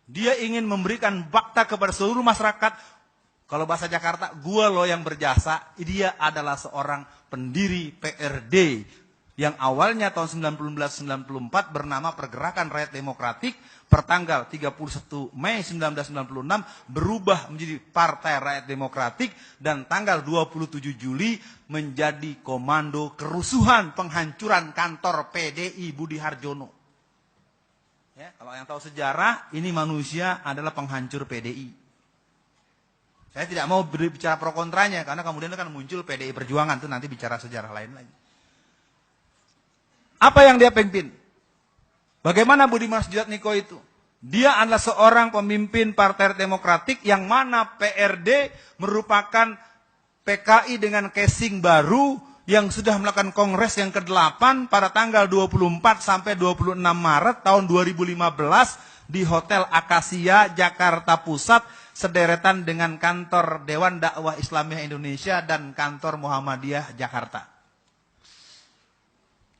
Dia ingin memberikan fakta kepada seluruh masyarakat. Kalau bahasa Jakarta, gua loh yang berjasa. Dia adalah seorang pendiri PRD yang awalnya tahun 1994 bernama Pergerakan Rakyat Demokratik. Pertanggal 31 Mei 1996 berubah menjadi Partai Rakyat Demokratik dan tanggal 27 Juli menjadi Komando Kerusuhan Penghancuran Kantor PDI Budi Harjono. Ya, kalau yang tahu sejarah, ini manusia adalah penghancur PDI. Saya tidak mau berbicara pro kontranya karena kemudian akan muncul PDI Perjuangan, itu nanti bicara sejarah lain lagi. Apa yang dia pimpin? Bagaimana Budiman Sujatmiko itu? Dia adalah seorang pemimpin Partai Demokratik yang mana PRD merupakan PKI dengan casing baru yang sudah melakukan kongres yang ke-8 pada tanggal 24 sampai 26 Maret tahun 2015 di Hotel Akasia, Jakarta Pusat, sederetan dengan kantor Dewan Dakwah Islamiyah Indonesia dan kantor Muhammadiyah Jakarta.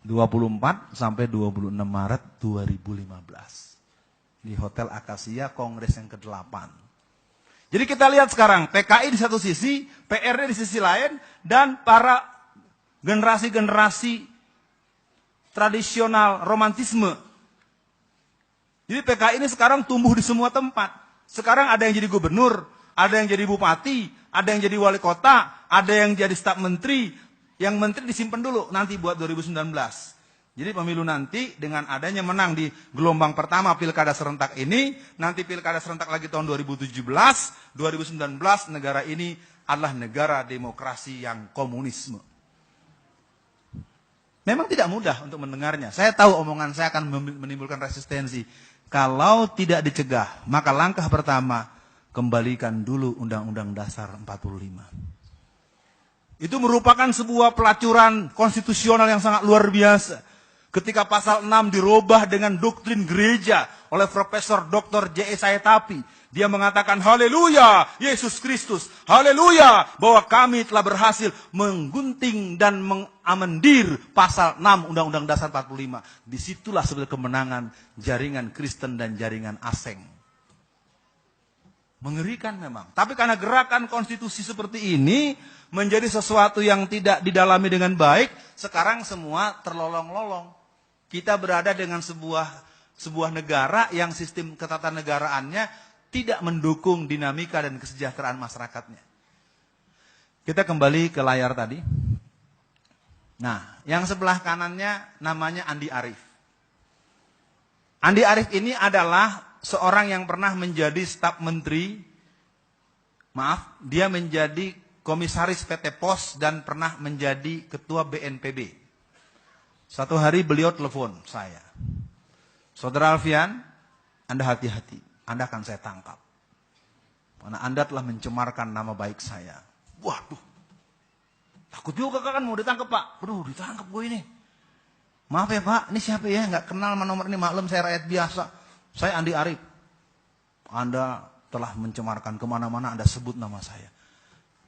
24 sampai 26 Maret 2015. Di Hotel Akasia, kongres yang ke-8. Jadi kita lihat sekarang, PKI di satu sisi, PRD di sisi lain, dan para generasi-generasi tradisional romantisme. Jadi PKI ini sekarang tumbuh di semua tempat. Sekarang ada yang jadi gubernur, ada yang jadi bupati, ada yang jadi wali kota, ada yang jadi staf menteri. Yang menteri disimpan dulu nanti buat 2019. Jadi pemilu nanti dengan adanya menang di gelombang pertama pilkada serentak ini, nanti pilkada serentak lagi tahun 2017, 2019 negara ini adalah negara demokrasi yang komunisme. Memang tidak mudah untuk mendengarnya. Saya tahu omongan saya akan menimbulkan resistensi. Kalau tidak dicegah, maka langkah pertama, kembalikan dulu Undang-Undang Dasar 45. Itu merupakan sebuah pelacuran konstitusional yang sangat luar biasa. Ketika pasal 6 dirubah dengan doktrin gereja oleh Profesor Dr. J.E. Sayetapi. Dia mengatakan, haleluya, Yesus Kristus, haleluya, bahwa kami telah berhasil menggunting dan mengamandir pasal 6 Undang-Undang Dasar 45. Disitulah sebenarnya kemenangan jaringan Kristen dan jaringan Aseng. Mengerikan memang. Tapi karena gerakan konstitusi seperti ini menjadi sesuatu yang tidak didalami dengan baik, sekarang semua terlolong-lolong. Kita berada dengan sebuah negara yang sistem ketatanegaraannya tidak mendukung dinamika dan kesejahteraan masyarakatnya. Kita kembali ke layar tadi. Nah, yang sebelah kanannya namanya Andi Arief. Andi Arief ini adalah seorang yang pernah menjadi staf menteri Maaf, dia menjadi komisaris PT POS dan pernah menjadi ketua BNPB. Satu hari beliau telepon saya. Saudara Alfian, Anda hati-hati, Anda akan saya tangkap. Karena Anda telah mencemarkan nama baik saya. Waduh, takut juga kan mau ditangkap Pak. Aduh, ditangkap gue ini. Maaf ya Pak, ini siapa ya? Nggak kenal sama nomor ini, maklum saya rakyat biasa. Saya Andi Arief. Anda telah mencemarkan kemana-mana, Anda sebut nama saya.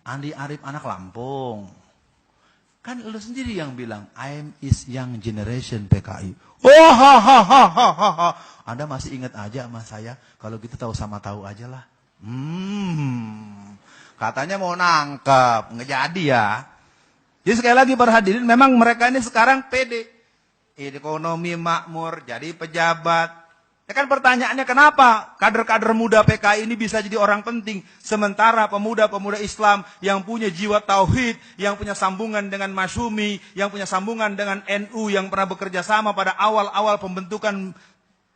Andi Arief anak Lampung. Kan lu sendiri yang bilang, I'm is young generation PKI. Oh, ha, ha, ha, ha, ha. Anda masih ingat aja sama saya? Kalau gitu tahu sama tahu aja lah. Katanya mau nangkep, nggak jadi ya. Jadi sekali lagi para hadirin, memang mereka ini sekarang pede. Ekonomi makmur, jadi pejabat. Ya kan pertanyaannya kenapa kader-kader muda PKI ini bisa jadi orang penting. Sementara pemuda-pemuda Islam yang punya jiwa tauhid, yang punya sambungan dengan Masyumi, yang punya sambungan dengan NU, yang pernah bekerja sama pada awal-awal pembentukan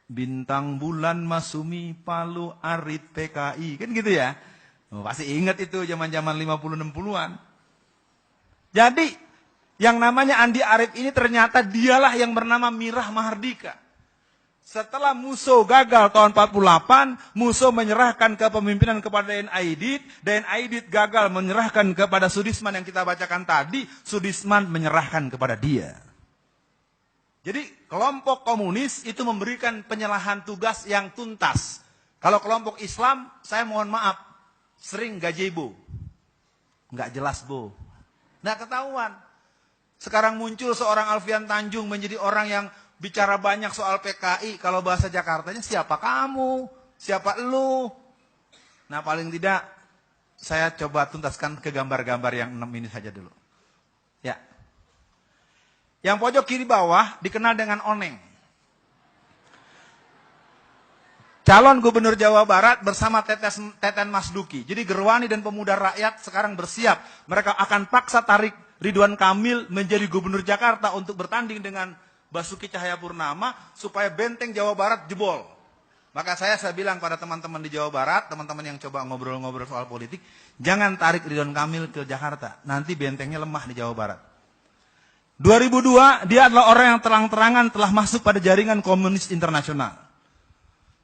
Bintang Bulan Masyumi Palu Arit PKI. Kan gitu ya. Pasti ingat itu zaman-zaman 50-60-an. Jadi yang namanya Andi Arief ini ternyata dialah yang bernama Mirah Mahardika. Setelah Musso gagal tahun 48, Musso menyerahkan kepemimpinan kepada DN Aidit, DN Aidit gagal menyerahkan kepada Sudisman yang kita bacakan tadi, Sudisman menyerahkan kepada dia. Jadi kelompok komunis itu memberikan penyerahan tugas yang tuntas. Kalau kelompok Islam, saya mohon maaf, sering gazebo. Nggak jelas, Bu. Nggak ketahuan. Sekarang muncul seorang Alfian Tanjung menjadi orang yang bicara banyak soal PKI. Kalau bahasa Jakartanya, siapa kamu? Siapa elu? Nah paling tidak, saya coba tuntaskan ke gambar-gambar yang 6 ini saja dulu. Ya. Yang pojok kiri bawah dikenal dengan Oneng. Calon Gubernur Jawa Barat bersama Teten Masduki. Jadi Gerwani dan pemuda rakyat sekarang bersiap. Mereka akan paksa tarik Ridwan Kamil menjadi Gubernur Jakarta untuk bertanding dengan Basuki Cahayapurnama supaya benteng Jawa Barat jebol. Maka saya bilang pada teman-teman di Jawa Barat, teman-teman yang coba ngobrol-ngobrol soal politik, jangan tarik Ridwan Kamil ke Jakarta. Nanti bentengnya lemah di Jawa Barat. 2002, dia adalah orang yang terang-terangan telah masuk pada jaringan komunis internasional.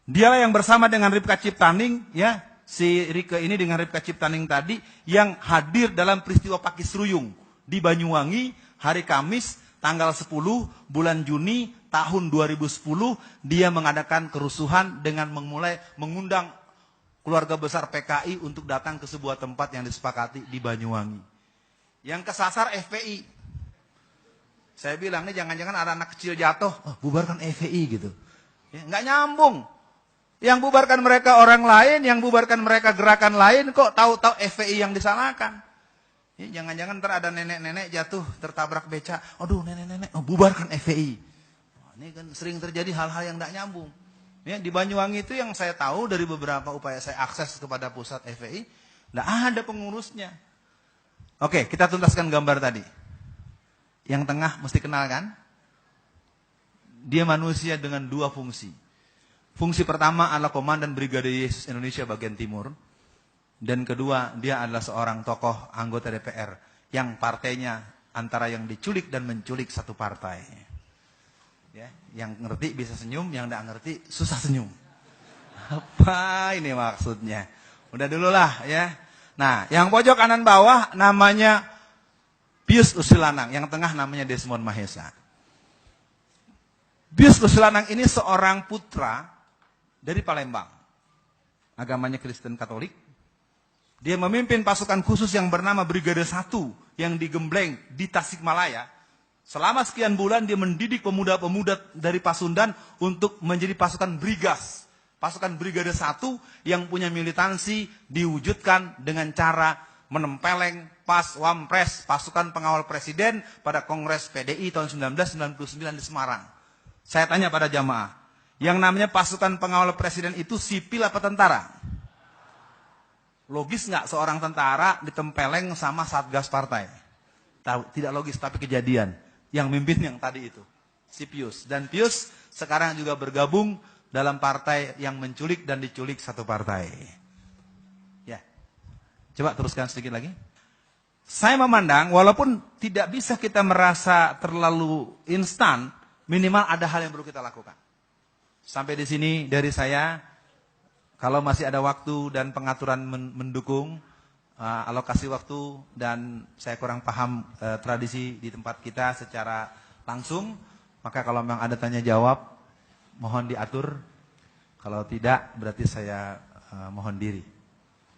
Dialah yang bersama dengan Ripka Ciptaning, ya, si Rike ini dengan Ripka Ciptaning tadi, yang hadir dalam peristiwa Pakisruyung di Banyuwangi hari Kamis, tanggal 10 bulan Juni tahun 2010, dia mengadakan kerusuhan dengan mengundang keluarga besar PKI untuk datang ke sebuah tempat yang disepakati di Banyuwangi. Yang kesasar FPI. Saya bilang, nih jangan-jangan ada anak kecil jatuh, bubarkan FPI gitu. Ya, nggak nyambung. Yang bubarkan mereka orang lain, yang bubarkan mereka gerakan lain, kok tahu-tahu FPI yang disalahkan. Ya, jangan-jangan ntar ada nenek-nenek jatuh tertabrak beca. Aduh nenek-nenek, bubarkan FPI. Wah, ini kan sering terjadi hal-hal yang tidak nyambung. Ya, di Banyuwangi itu yang saya tahu dari beberapa upaya saya akses kepada pusat FPI, tidak ada pengurusnya. Oke, kita tuntaskan gambar tadi. Yang tengah mesti kenal kan? Dia manusia dengan 2 fungsi. Fungsi pertama adalah Komandan Brigade Yesus Indonesia bagian timur. Dan kedua, dia adalah seorang tokoh anggota DPR yang partainya antara yang diculik dan menculik satu partai. Ya, yang ngerti bisa senyum, yang tidak ngerti susah senyum. Apa ini maksudnya? Udah dulu lah ya. Nah, yang pojok kanan bawah namanya Pius Usilanang, yang tengah namanya Desmond Mahesa. Pius Usilanang ini seorang putra dari Palembang. Agamanya Kristen Katolik. Dia memimpin pasukan khusus yang bernama Brigade 1 yang digembleng di Tasikmalaya. Selama sekian bulan dia mendidik pemuda-pemuda dari Pasundan untuk menjadi pasukan Brigas. Pasukan Brigade 1 yang punya militansi diwujudkan dengan cara menempeleng Pas Wampres, pasukan pengawal presiden pada Kongres PDI tahun 1999 di Semarang. Saya tanya pada jamaah, yang namanya pasukan pengawal presiden itu sipil apa tentara? Logis nggak seorang tentara ditempeleng sama satgas partai? Tahu, tidak logis, tapi kejadian. Yang mimpin yang tadi itu, si Pius. Dan Pius sekarang juga bergabung dalam partai yang menculik dan diculik satu partai. Ya. Coba teruskan sedikit lagi. Saya memandang walaupun tidak bisa kita merasa terlalu instan, minimal ada hal yang perlu kita lakukan. Sampai di sini dari saya. Kalau masih ada waktu dan pengaturan mendukung, alokasi waktu, dan saya kurang paham tradisi di tempat kita secara langsung, maka kalau memang ada tanya jawab, mohon diatur. Kalau tidak, berarti saya mohon diri.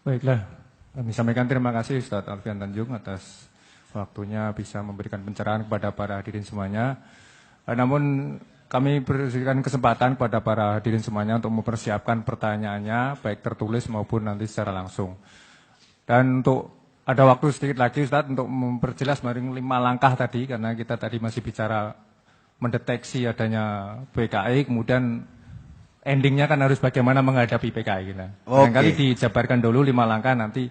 Baiklah, kami sampaikan terima kasih Ustadz Alfian Tanjung atas waktunya bisa memberikan pencerahan kepada para hadirin semuanya. Namun kami berikan kesempatan kepada para hadirin semuanya untuk mempersiapkan pertanyaannya, baik tertulis maupun nanti secara langsung. Dan untuk ada waktu sedikit lagi Ustadz untuk memperjelas 5 langkah tadi, karena kita tadi masih bicara mendeteksi adanya PKI, kemudian endingnya kan harus bagaimana menghadapi PKI. Barangkali dijabarkan dulu 5 langkah, nanti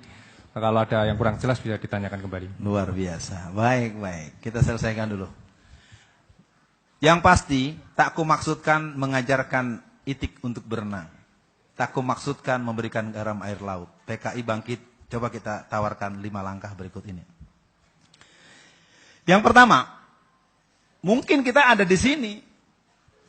kalau ada yang kurang jelas bisa ditanyakan kembali. Luar biasa, baik, kita selesaikan dulu. Yang pasti, tak kumaksudkan mengajarkan itik untuk berenang. Tak kumaksudkan memberikan garam air laut. PKI bangkit, coba kita tawarkan 5 langkah berikut ini. Yang pertama, mungkin kita ada di sini.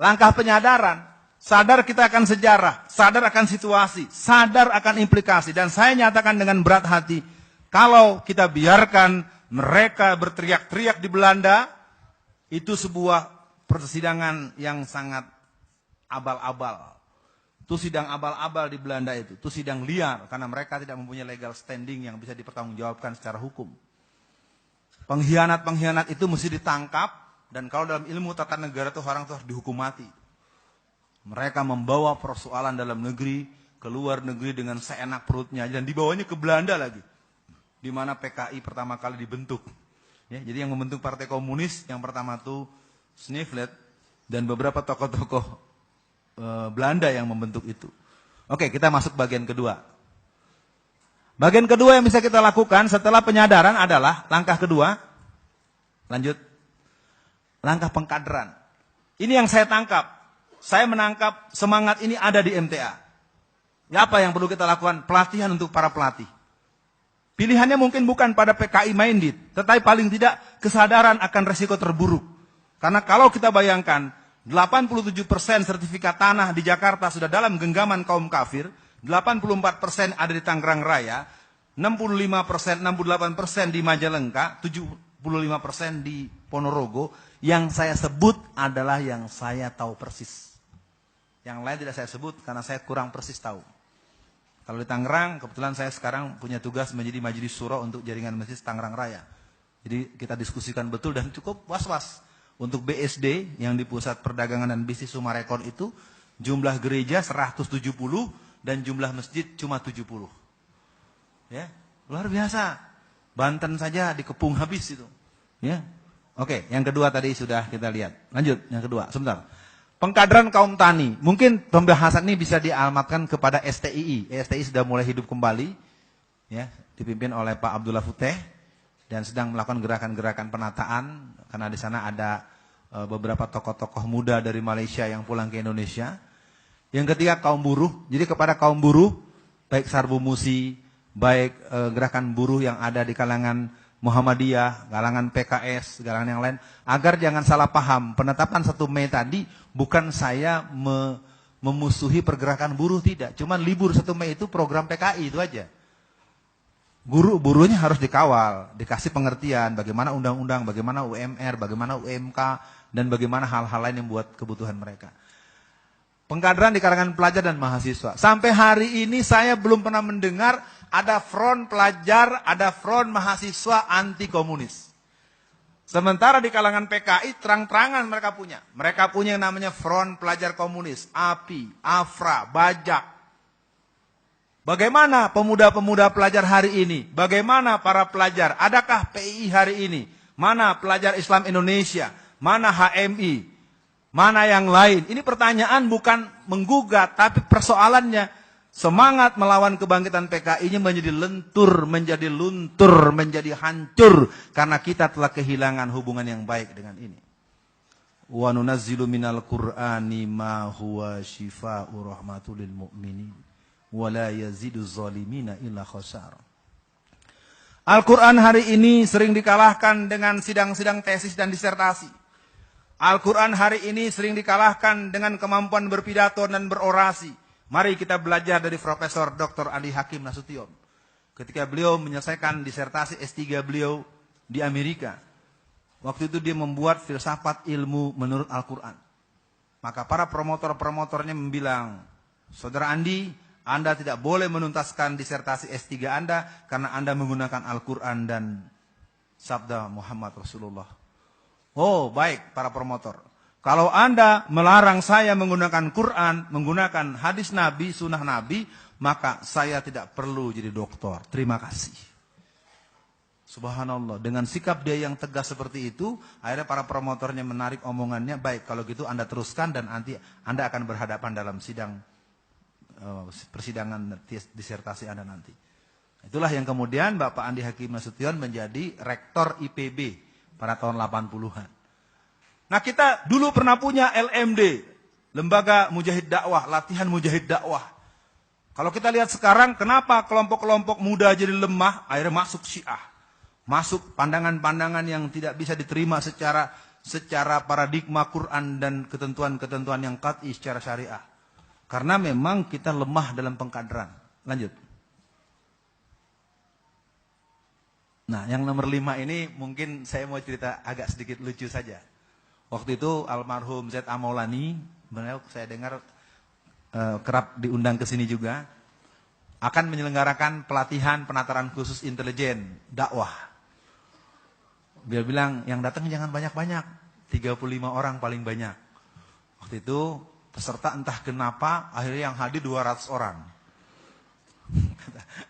Langkah penyadaran. Sadar kita akan sejarah, sadar akan situasi, sadar akan implikasi. Dan saya nyatakan dengan berat hati, kalau kita biarkan mereka berteriak-teriak di Belanda, itu sebuah persidangan yang sangat abal-abal. Itu sidang abal-abal di Belanda itu sidang liar karena mereka tidak mempunyai legal standing yang bisa dipertanggungjawabkan secara hukum. Pengkhianat-pengkhianat itu mesti ditangkap, dan kalau dalam ilmu tata negara itu orang itu harus dihukum mati. Mereka membawa persoalan dalam negeri ke luar negeri dengan seenak perutnya, dan dibawanya ke Belanda lagi, di mana PKI pertama kali dibentuk. Ya, jadi yang membentuk Partai Komunis yang pertama itu Sneevliet dan beberapa tokoh-tokoh Belanda yang membentuk itu. Oke, kita masuk bagian kedua. Bagian kedua yang bisa kita lakukan setelah penyadaran adalah langkah kedua. Lanjut. Langkah pengkaderan. Ini yang saya tangkap. Saya menangkap semangat ini ada di MTA. Ya, apa yang perlu kita lakukan? Pelatihan untuk para pelatih. Pilihannya mungkin bukan pada PKI minded, tetapi paling tidak kesadaran akan resiko terburuk. Karena kalau kita bayangkan 87% sertifikat tanah di Jakarta sudah dalam genggaman kaum kafir, 84% ada di Tangerang Raya, 65%, 68% di Majalengka, 75% di Ponorogo. Yang saya sebut adalah yang saya tahu persis. Yang lain tidak saya sebut karena saya kurang persis tahu. Kalau di Tangerang, kebetulan saya sekarang punya tugas menjadi majelis syuro untuk jaringan masjid Tangerang Raya. Jadi kita diskusikan betul dan cukup was-was. Untuk BSD yang di Pusat Perdagangan dan Bisnis Sumarekon itu jumlah gereja 170 dan jumlah masjid cuma 70. Ya, luar biasa. Banten saja dikepung habis itu. Ya. Oke, yang kedua tadi sudah kita lihat. Lanjut, yang kedua, sebentar. Pengkaderan kaum tani. Mungkin pembahasan ini bisa dialamatkan kepada STII. STII sudah mulai hidup kembali. Ya, dipimpin oleh Pak Abdullah Futeh dan sedang melakukan gerakan-gerakan penataan karena di sana ada beberapa tokoh-tokoh muda dari Malaysia yang pulang ke Indonesia. Yang ketiga kaum buruh. Jadi kepada kaum buruh, baik Sarbu Musi, baik gerakan buruh yang ada di kalangan Muhammadiyah, kalangan PKS, kalangan yang lain, agar jangan salah paham. Penetapan 1 Mei tadi bukan saya memusuhi pergerakan buruh, tidak. Cuman libur 1 Mei itu program PKI itu aja. Buruhnya harus dikawal, dikasih pengertian bagaimana undang-undang, bagaimana UMR, bagaimana UMK, dan bagaimana hal-hal lain yang buat kebutuhan mereka. Pengkaderan di kalangan pelajar dan mahasiswa. Sampai hari ini saya belum pernah mendengar ada front pelajar, ada front mahasiswa anti komunis. Sementara di kalangan PKI terang-terangan mereka punya. Mereka punya yang namanya front pelajar komunis, API, AFRA, Bajak. Bagaimana pemuda-pemuda pelajar hari ini? Bagaimana para pelajar? Adakah PII hari ini? Mana pelajar Islam Indonesia? Mana HMI? Mana yang lain? Ini pertanyaan bukan menggugat, tapi persoalannya semangat melawan kebangkitan PKI-nya menjadi lentur, menjadi luntur, menjadi hancur karena kita telah kehilangan hubungan yang baik dengan ini. Wa nunazzilu minal Qur'ani ma huwa shifaa'u rahmatul lil mu'minin wa la yazidu zalimina illa khasar. Al-Quran hari ini sering dikalahkan dengan sidang-sidang tesis dan disertasi. Al-Quran hari ini sering dikalahkan dengan kemampuan berpidato dan berorasi. Mari kita belajar dari Profesor Dr. Andi Hakim Nasution. Ketika beliau menyelesaikan disertasi S3 beliau di Amerika. Waktu itu dia membuat filsafat ilmu menurut Al-Quran. Maka para promotor-promotornya membilang, Saudara Andi, Anda tidak boleh menuntaskan disertasi S3 Anda karena Anda menggunakan Al-Quran dan sabda Muhammad Rasulullah. Oh, baik para promotor. Kalau Anda melarang saya menggunakan Quran, menggunakan hadis Nabi, sunnah Nabi, maka saya tidak perlu jadi doktor. Terima kasih. Subhanallah. Dengan sikap dia yang tegas seperti itu, akhirnya para promotornya menarik omongannya. Baik, kalau gitu Anda teruskan dan nanti Anda akan berhadapan dalam sidang persidangan disertasi Anda nanti. Itulah yang kemudian Bapak Andi Hakim Nasution menjadi rektor IPB pada tahun 80-an. Nah, kita dulu pernah punya LMD, Lembaga Mujahid Dakwah, latihan Mujahid Dakwah. Kalau kita lihat sekarang, kenapa kelompok-kelompok muda jadi lemah, akhirnya masuk Syiah. Masuk pandangan-pandangan yang tidak bisa diterima secara paradigma Quran dan ketentuan-ketentuan yang qat'i secara syariah. Karena memang kita lemah dalam pengkaderan. Lanjut. Nah, yang nomor 5 ini mungkin saya mau cerita agak sedikit lucu saja. Waktu itu almarhum Z. A. Maulani, benar saya dengar kerap diundang ke sini juga, akan menyelenggarakan pelatihan penataran khusus intelijen dakwah. Dia bilang, yang datang jangan banyak-banyak, 35 orang paling banyak. Waktu itu peserta entah kenapa akhirnya yang hadir 200 orang.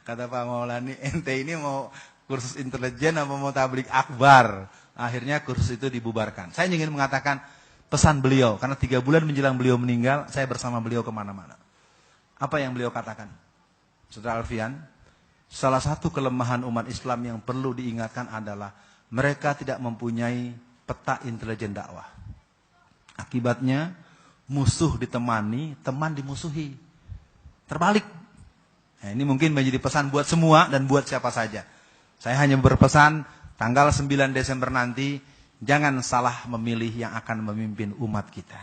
Kata Pak Maulani, ente ini mau kursus intelijen apa mau tablik akbar? Akhirnya kursus itu dibubarkan. Saya ingin mengatakan pesan beliau, karena 3 bulan menjelang beliau meninggal, saya bersama beliau kemana-mana. Apa yang beliau katakan? Saudara Alfian, salah satu kelemahan umat Islam yang perlu diingatkan adalah mereka tidak mempunyai peta intelijen dakwah. Akibatnya musuh ditemani, teman dimusuhi. Terbalik. Nah, ini mungkin menjadi pesan buat semua dan buat siapa saja. Saya hanya berpesan, tanggal 9 Desember nanti, jangan salah memilih yang akan memimpin umat kita.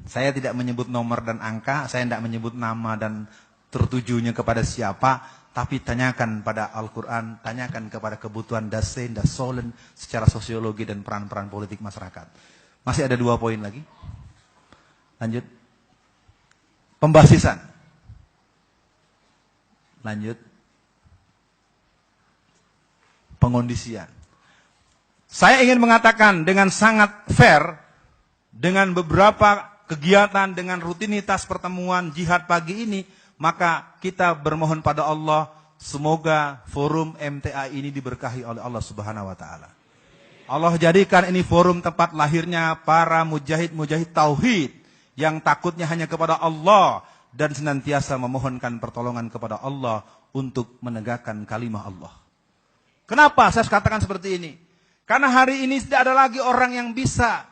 Saya tidak menyebut nomor dan angka, saya tidak menyebut nama dan tertujunya kepada siapa, tapi tanyakan pada Al-Quran, tanyakan kepada kebutuhan dasen, dasolen, secara sosiologi dan peran-peran politik masyarakat. Masih ada 2 poin lagi. Lanjut. Pembasisan. Lanjut. Pengondisian. Saya ingin mengatakan dengan sangat fair, dengan beberapa kegiatan, dengan rutinitas pertemuan jihad pagi ini, maka kita bermohon pada Allah, semoga forum MTA ini diberkahi oleh Allah Subhanahu wa Ta'ala. Allah jadikan ini forum tempat lahirnya para mujahid-mujahid tauhid yang takutnya hanya kepada Allah dan senantiasa memohonkan pertolongan kepada Allah untuk menegakkan kalimah Allah. Kenapa saya katakan seperti ini? Karena hari ini tidak ada lagi orang yang bisa,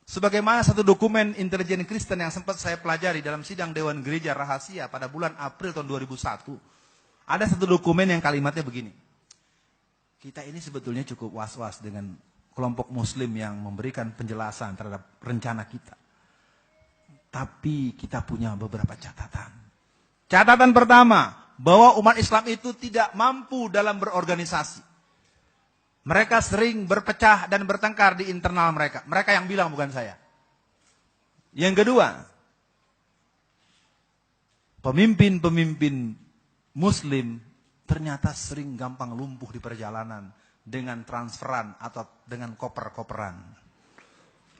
sebagaimana satu dokumen intelijen Kristen yang sempat saya pelajari dalam sidang Dewan Gereja Rahasia pada bulan April tahun 2001. Ada satu dokumen yang kalimatnya begini. Kita ini sebetulnya cukup was-was dengan kelompok muslim yang memberikan penjelasan terhadap rencana kita. Tapi kita punya beberapa catatan. Catatan pertama, bahwa umat Islam itu tidak mampu dalam berorganisasi. Mereka sering berpecah dan bertengkar di internal mereka. Mereka yang bilang, bukan saya. Yang kedua, pemimpin-pemimpin muslim ternyata sering gampang lumpuh di perjalanan dengan transferan atau dengan koper-koperan.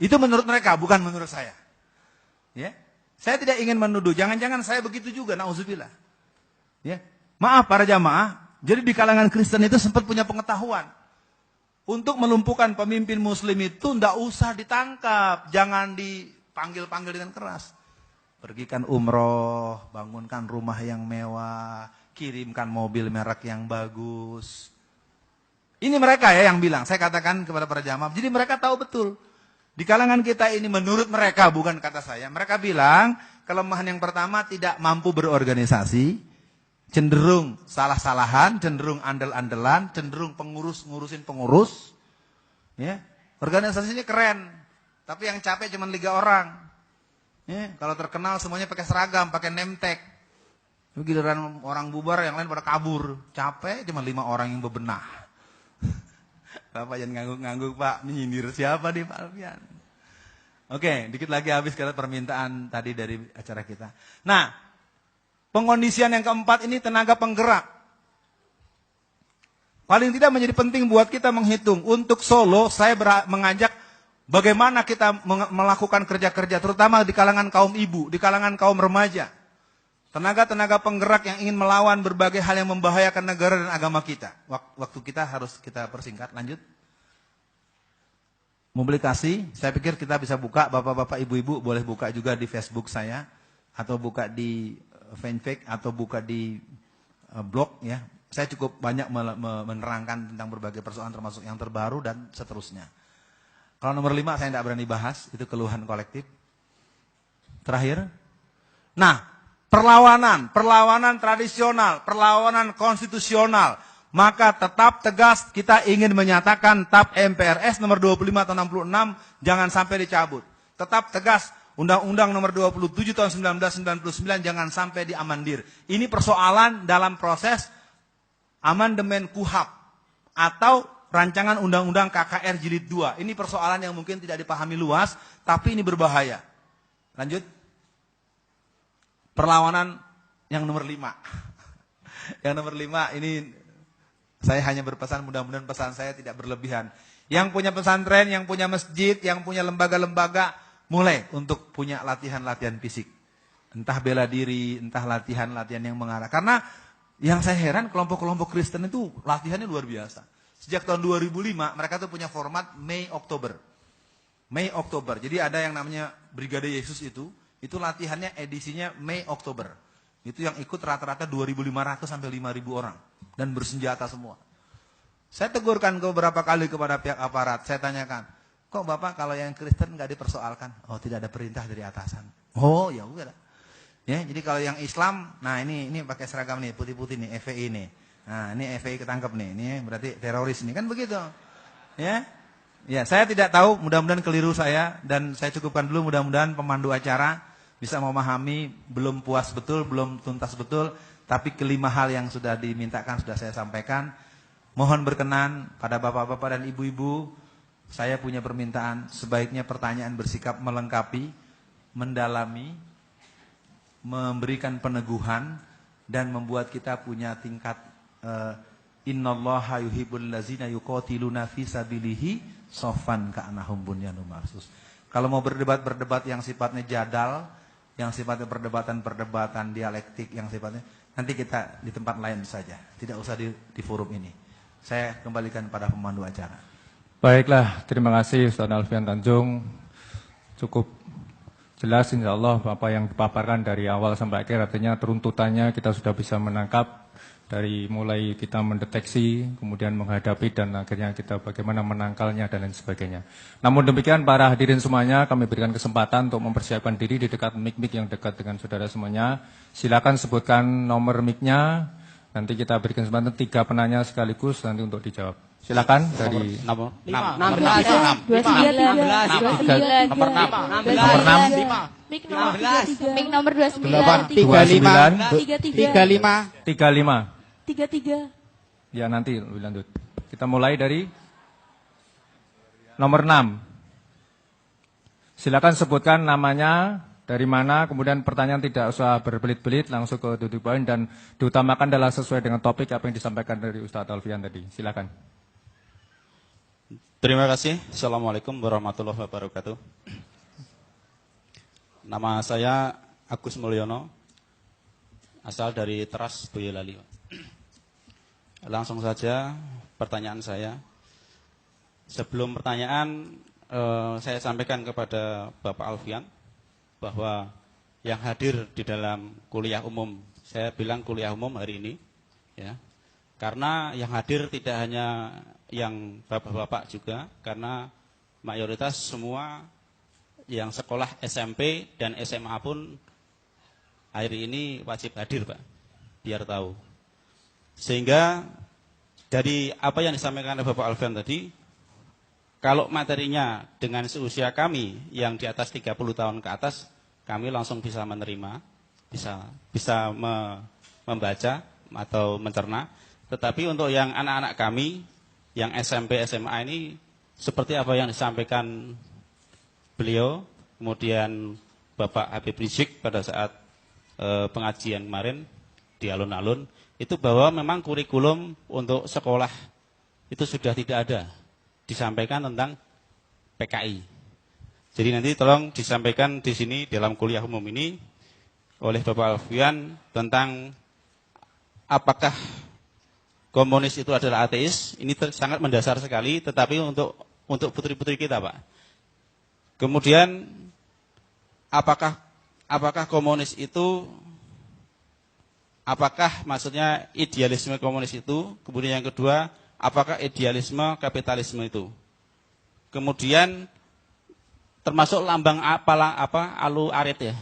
Itu menurut mereka, bukan menurut saya. Ya, saya tidak ingin menuduh, jangan-jangan saya begitu juga, na'udzubillah. Ya, maaf para jamaah, jadi di kalangan Kristen itu sempat punya pengetahuan. Untuk melumpuhkan pemimpin muslim itu tidak usah ditangkap, jangan dipanggil-panggil dengan keras. Pergikan umroh, bangunkan rumah yang mewah, kirimkan mobil merek yang bagus. Ini mereka ya yang bilang, saya katakan kepada para jamaah, jadi mereka tahu betul. Di kalangan kita ini menurut mereka, bukan kata saya. Mereka bilang kelemahan yang pertama tidak mampu berorganisasi. cenderung salah-salahan, cenderung andel-andelan, cenderung ngurusin pengurus. Ya, organisasinya keren, tapi yang capek cuma 3 orang. Ya, kalau terkenal semuanya pakai seragam, pakai name tag. Giliran orang bubar, yang lain pada kabur. Capek cuma 5 orang yang bebenah. Bapak jangan ngangguk-ngangguk Pak, menyindir siapa nih Pak Alfian? Oke, dikit lagi habis karena permintaan tadi dari acara kita. Nah, pengkondisian yang keempat ini tenaga penggerak. Paling tidak menjadi penting buat kita menghitung. Untuk Solo, saya mengajak bagaimana kita melakukan kerja-kerja, terutama di kalangan kaum ibu, di kalangan kaum remaja. Tenaga-tenaga penggerak yang ingin melawan berbagai hal yang membahayakan negara dan agama kita. Waktu kita harus kita persingkat, lanjut. Publikasi, saya pikir kita bisa buka, bapak-bapak, ibu-ibu boleh buka juga di Facebook saya, atau buka di fanpage, atau buka di blog ya. Saya cukup banyak menerangkan tentang berbagai persoalan termasuk yang terbaru dan seterusnya. Kalau nomor 5 saya tidak berani bahas, itu keluhan kolektif. Terakhir. Nah, perlawanan tradisional, perlawanan konstitusional. Maka tetap tegas kita ingin menyatakan TAP MPRS nomor 25 tahun 66 jangan sampai dicabut. Tetap tegas Undang-Undang nomor 27 tahun 1999 jangan sampai diamandir. Ini persoalan dalam proses amandemen KUHAP atau rancangan Undang-Undang KKR Jilid 2. Ini persoalan yang mungkin tidak dipahami luas, tapi ini berbahaya. Lanjut. Perlawanan yang nomor 5. Yang nomor 5 ini saya hanya berpesan, mudah-mudahan pesan saya tidak berlebihan. Yang punya pesantren, yang punya masjid, yang punya lembaga-lembaga, mulai untuk punya latihan-latihan fisik. Entah bela diri, entah latihan-latihan yang mengarah. Karena yang saya heran, kelompok-kelompok Kristen itu latihannya luar biasa. Sejak tahun 2005, mereka tuh punya format Mei-Oktober. Mei-Oktober. Jadi ada yang namanya Brigade Yesus itu latihannya edisinya Mei-Oktober. Itu yang ikut rata-rata 2.500 sampai 5.000 orang. Dan bersenjata semua. Saya tegurkan beberapa kali kepada pihak aparat. Saya tanyakan, kok Bapak kalau yang Kristen nggak dipersoalkan? Oh, tidak ada perintah dari atasan. Oh, ya udah. Ya, jadi kalau yang Islam, nah ini pakai seragam nih, putih-putih nih, FPI nih. Nah, ini FPI ketangkep nih. Ini berarti teroris nih, kan begitu. Ya. Ya, saya tidak tahu, mudah-mudahan keliru saya dan saya cukupkan dulu, mudah-mudahan pemandu acara bisa memahami, belum puas betul, belum tuntas betul, tapi kelima hal yang sudah dimintakan sudah saya sampaikan. Mohon berkenan pada bapak-bapak dan ibu-ibu, saya punya permintaan, sebaiknya pertanyaan bersikap melengkapi, mendalami, memberikan peneguhan, dan membuat kita punya tingkat innallaha yuhibbul ladzina yuqatiluna fi sabilihi shaffan ka'annahum bunyanun marsus. Kalau mau berdebat yang sifatnya jadal, yang sifatnya perdebatan dialektik, yang sifatnya nanti kita di tempat lain saja, tidak usah di forum ini. Saya kembalikan pada pemandu acara. Baiklah, terima kasih Ustaz Alfian Tanjung. Cukup jelas insya Allah apa yang dipaparkan dari awal sampai akhir, artinya teruntutannya kita sudah bisa menangkap dari mulai kita mendeteksi, kemudian menghadapi, dan akhirnya kita bagaimana menangkalnya dan lain sebagainya. Namun demikian para hadirin semuanya, kami berikan kesempatan untuk mempersiapkan diri di dekat mic-mic yang dekat dengan saudara semuanya. Silakan sebutkan nomor mic-nya, nanti kita berikan kesempatan 3 penanya sekaligus nanti untuk dijawab. Silakan dari nomor 6. nomor 6. Mik nomor 29. 35. Ya nanti lebih lanjut. Kita mulai dari nomor 6. Silakan sebutkan namanya, dari mana, kemudian pertanyaan tidak usah berbelit-belit, langsung ke to the point, dan diutamakan adalah sesuai dengan topik apa yang disampaikan dari Ustadz Alfian tadi. Silakan. Terima kasih. Assalamualaikum warahmatullahi wabarakatuh. Nama saya Agus Mulyono, asal dari Teras, Boyolali. Langsung saja pertanyaan saya. Sebelum pertanyaan, saya sampaikan kepada Bapak Alfian bahwa yang hadir di dalam kuliah umum, saya bilang kuliah umum hari ini, ya, karena yang hadir tidak hanya yang bapak-bapak juga, karena mayoritas semua yang sekolah SMP dan SMA pun hari ini wajib hadir, Pak, biar tahu. Sehingga dari apa yang disampaikan oleh Bapak Alfian tadi, kalau materinya dengan seusia kami yang di atas 30 tahun ke atas, kami langsung bisa menerima, bisa membaca atau mencerna. Tetapi untuk yang anak-anak kami yang SMP, SMA ini seperti apa yang disampaikan beliau, kemudian Bapak Habib Rizik pada saat pengajian kemarin di alun-alun, itu bahwa memang kurikulum untuk sekolah itu sudah tidak ada, disampaikan tentang PKI. Jadi nanti tolong disampaikan di sini dalam kuliah umum ini oleh Bapak Alfian tentang apakah komunis itu adalah ateis. Ini sangat mendasar sekali, tetapi untuk putri-putri kita, Pak. Kemudian apakah komunis itu, apakah maksudnya idealisme komunis itu? Kemudian yang kedua, apakah idealisme kapitalisme itu? Kemudian termasuk lambang alu arit ya,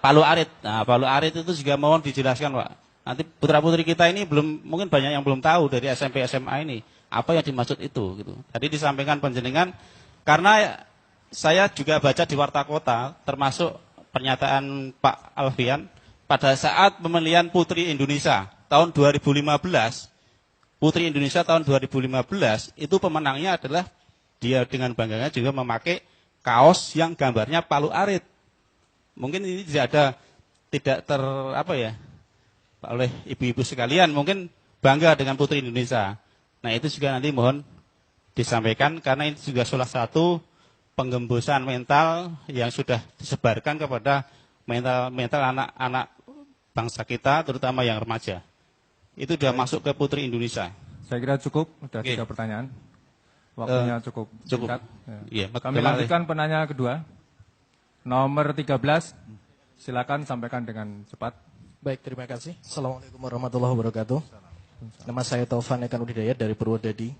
palu arit. Nah, palu arit itu juga mohon dijelaskan, Pak. Nanti putra-putri kita ini mungkin banyak yang belum tahu dari SMP SMA ini apa yang dimaksud itu gitu. Tadi disampaikan penjenengan karena saya juga baca di Warta Kota termasuk pernyataan Pak Alfian pada saat pemilihan Putri Indonesia tahun 2015. Putri Indonesia tahun 2015 itu pemenangnya adalah dia dengan bangganya juga memakai kaos yang gambarnya palu arit. Mungkin ini tidak oleh ibu-ibu sekalian mungkin bangga dengan Putri Indonesia. Nah itu juga nanti mohon disampaikan karena ini juga salah satu penggembosan mental yang sudah disebarkan kepada mental anak-anak bangsa kita terutama yang remaja. Itu sudah masuk ke Putri Indonesia. Saya kira cukup, sudah 3 pertanyaan. Waktunya cukup singkat. Ya. Kami lanjutkan penanya kedua. Nomor 13, silakan sampaikan dengan cepat. Baik, terima kasih. Assalamualaikum warahmatullahi wabarakatuh. Nama saya Taufan Ekan Udidayat dari Purwodadi.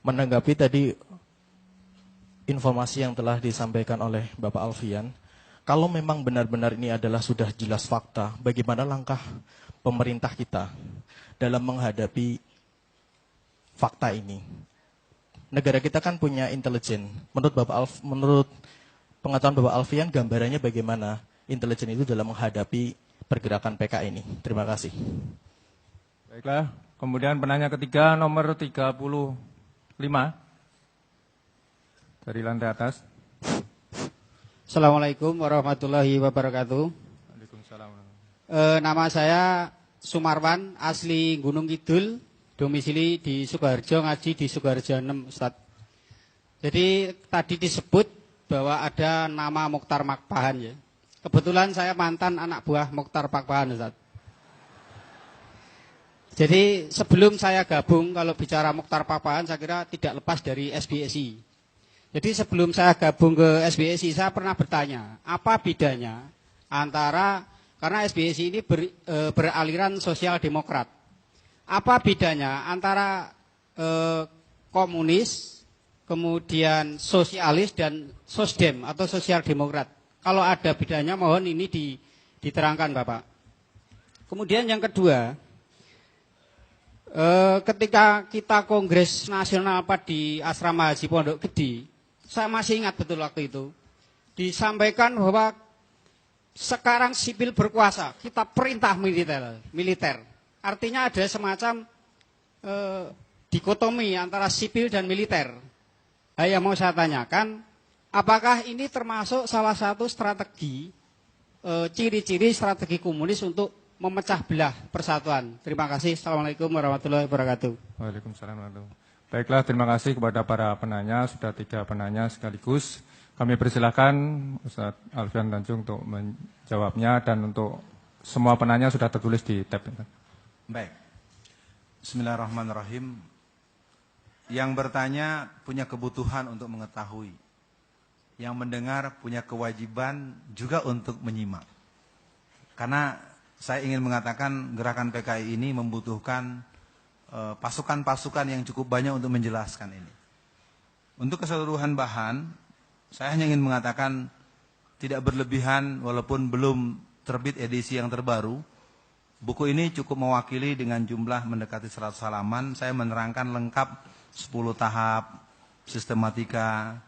Menanggapi tadi informasi yang telah disampaikan oleh Bapak Alfian, kalau memang benar-benar ini adalah sudah jelas fakta, bagaimana langkah pemerintah kita dalam menghadapi fakta ini? Negara kita kan punya intelijen. Menurut pengetahuan Bapak Alfian, gambarannya bagaimana intelijen itu dalam menghadapi pergerakan PK ini? Terima kasih. Baiklah, kemudian penanya ketiga nomor 35 dari lantai atas. Assalamualaikum warahmatullahi wabarakatuh. Waalaikumsalam. Nama saya Sumarwan, asli Gunung Kidul, domisili di Sukoharjo, ngaji di Sukoharjo 6, Ustaz. Jadi tadi disebut bahwa ada nama Mokhtar Pakpahan ya. Kebetulan saya mantan anak buah Mokhtar Pakpahan, Ustaz. Jadi sebelum saya gabung, kalau bicara Mokhtar Pakpahan, saya kira tidak lepas dari SBSI. Jadi sebelum saya gabung ke SBSI, saya pernah bertanya, apa bedanya antara, karena SBSI ini beraliran sosial demokrat. Apa bedanya antara komunis, kemudian sosialis, dan sosdem atau sosial demokrat? Kalau ada bedanya, mohon ini diterangkan, Bapak. Kemudian yang kedua, ketika kita Kongres Nasional di Asrama Haji Pondok Gede, saya masih ingat betul waktu itu, disampaikan bahwa sekarang sipil berkuasa, kita perintah militer. Artinya ada semacam dikotomi antara sipil dan militer. Yang mau saya tanyakan, apakah ini termasuk salah satu strategi, ciri-ciri strategi komunis untuk memecah belah persatuan? Terima kasih. Assalamualaikum warahmatullahi wabarakatuh. Waalaikumsalam warahmatullahi wabarakatuh. Baiklah, terima kasih kepada para penanya. Sudah 3 penanya sekaligus. Kami persilahkan Ustaz Alfian Tanjung untuk menjawabnya, dan untuk semua penanya sudah tertulis di tab. Baik. Bismillahirrahmanirrahim. Yang bertanya punya kebutuhan untuk mengetahui. Yang mendengar punya kewajiban juga untuk menyimak. Karena saya ingin mengatakan gerakan PKI ini membutuhkan pasukan-pasukan yang cukup banyak untuk menjelaskan ini. Untuk keseluruhan bahan, saya hanya ingin mengatakan tidak berlebihan walaupun belum terbit edisi yang terbaru. Buku ini cukup mewakili dengan jumlah mendekati 100 halaman. Saya menerangkan lengkap 10 tahap sistematika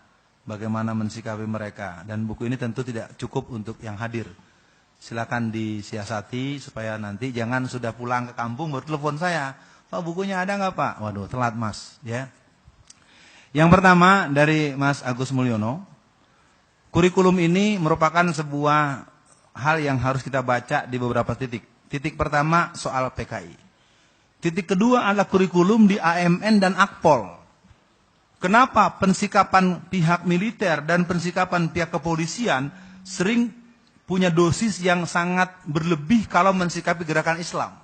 bagaimana mensikapi mereka. Dan buku ini tentu tidak cukup untuk yang hadir. Silakan disiasati supaya nanti jangan sudah pulang ke kampung baru telepon saya. Pak, bukunya ada nggak Pak? Waduh, telat Mas. Ya. Yang pertama dari Mas Agus Mulyono. Kurikulum ini merupakan sebuah hal yang harus kita baca di beberapa titik. Titik pertama soal PKI. Titik kedua adalah kurikulum di AMN dan Akpol. Kenapa pensikapan pihak militer dan pensikapan pihak kepolisian sering punya dosis yang sangat berlebih kalau mensikapi gerakan Islam?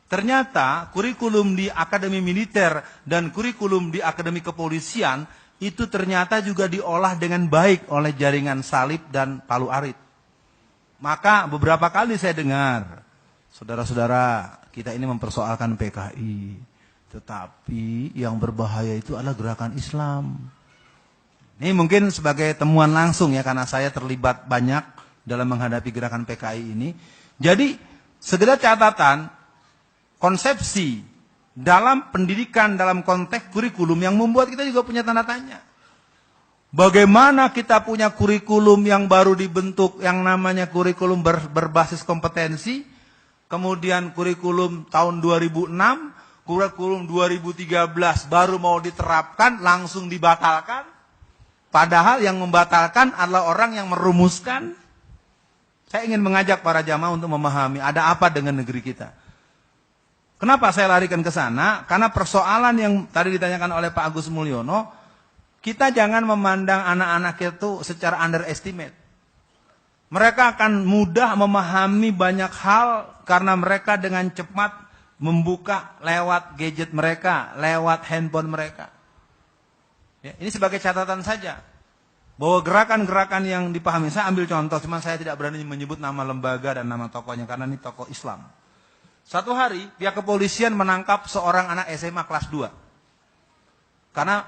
Ternyata kurikulum di akademi militer dan kurikulum di akademi kepolisian itu ternyata juga diolah dengan baik oleh jaringan Salib dan Palu Arit. Maka beberapa kali saya dengar, saudara-saudara, kita ini mempersoalkan PKI. Tetapi yang berbahaya itu adalah gerakan Islam. Ini mungkin sebagai temuan langsung ya, karena saya terlibat banyak dalam menghadapi gerakan PKI ini. Jadi, segala catatan, konsepsi dalam pendidikan, dalam konteks kurikulum yang membuat kita juga punya tanda tanya. Bagaimana kita punya kurikulum yang baru dibentuk, yang namanya kurikulum berbasis kompetensi, kemudian kurikulum tahun 2006, kurikulum 2013 baru mau diterapkan, langsung dibatalkan. Padahal yang membatalkan adalah orang yang merumuskan. Saya ingin mengajak para jamaah untuk memahami ada apa dengan negeri kita. Kenapa saya larikan ke sana? Karena persoalan yang tadi ditanyakan oleh Pak Agus Mulyono, kita jangan memandang anak-anak itu secara underestimate. Mereka akan mudah memahami banyak hal karena mereka dengan cepat membuka lewat gadget mereka, lewat handphone mereka. Ya, ini sebagai catatan saja. Bahwa gerakan-gerakan yang dipahami, saya ambil contoh, cuman saya tidak berani menyebut nama lembaga dan nama tokohnya karena ini tokoh Islam. Satu hari, pihak kepolisian menangkap seorang anak SMA kelas 2. Karena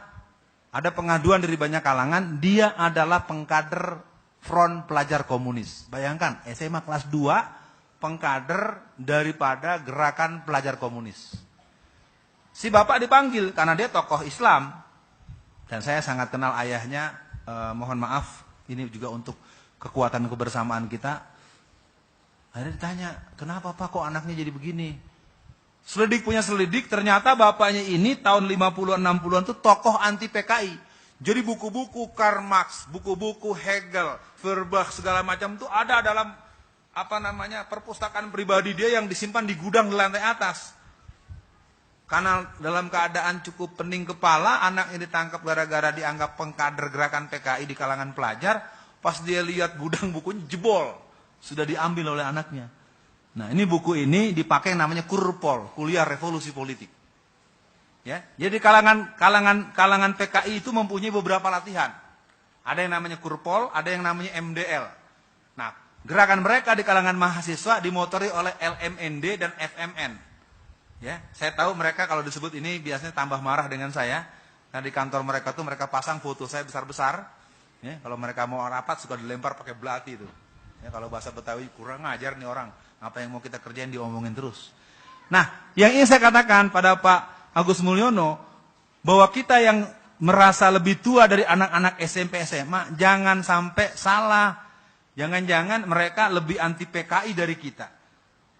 ada pengaduan dari banyak kalangan, dia adalah pengkader Front Pelajar Komunis. Bayangkan, SMA kelas 2, pengkader daripada gerakan pelajar komunis. Si bapak dipanggil, karena dia tokoh Islam. Dan saya sangat kenal ayahnya, mohon maaf, ini juga untuk kekuatan kebersamaan kita. Akhirnya ditanya, kenapa Pak kok anaknya jadi begini? Selidik punya selidik, ternyata bapaknya ini tahun 50-an 60-an itu tokoh anti PKI. Jadi buku-buku Karl Marx, buku-buku Hegel, Feuerbach segala macam itu ada dalam perpustakaan pribadi dia yang disimpan di gudang di lantai atas. Karena dalam keadaan cukup pening kepala, anaknya ditangkap gara-gara dianggap pengkader gerakan PKI di kalangan pelajar. Pas dia lihat gudang bukunya jebol. Sudah diambil oleh anaknya. Nah, ini buku ini dipakai yang namanya Kurpol, Kuliah Revolusi Politik. Ya, jadi kalangan PKI itu mempunyai beberapa latihan. Ada yang namanya Kurpol, ada yang namanya MDL. Nah, gerakan mereka di kalangan mahasiswa dimotori oleh LMND dan FMN. Ya, saya tahu mereka kalau disebut ini biasanya tambah marah dengan saya. Nah, di kantor mereka tuh mereka pasang foto saya besar-besar. Ya, kalau mereka mau rapat suka dilempar pakai belati itu. Ya, kalau bahasa Betawi, kurang ngajar nih orang. Apa yang mau kita kerjain diomongin terus. Nah, yang ingin saya katakan pada Pak Agus Mulyono, bahwa kita yang merasa lebih tua dari anak-anak SMP SMA, jangan sampai salah. Jangan-jangan mereka lebih anti PKI dari kita.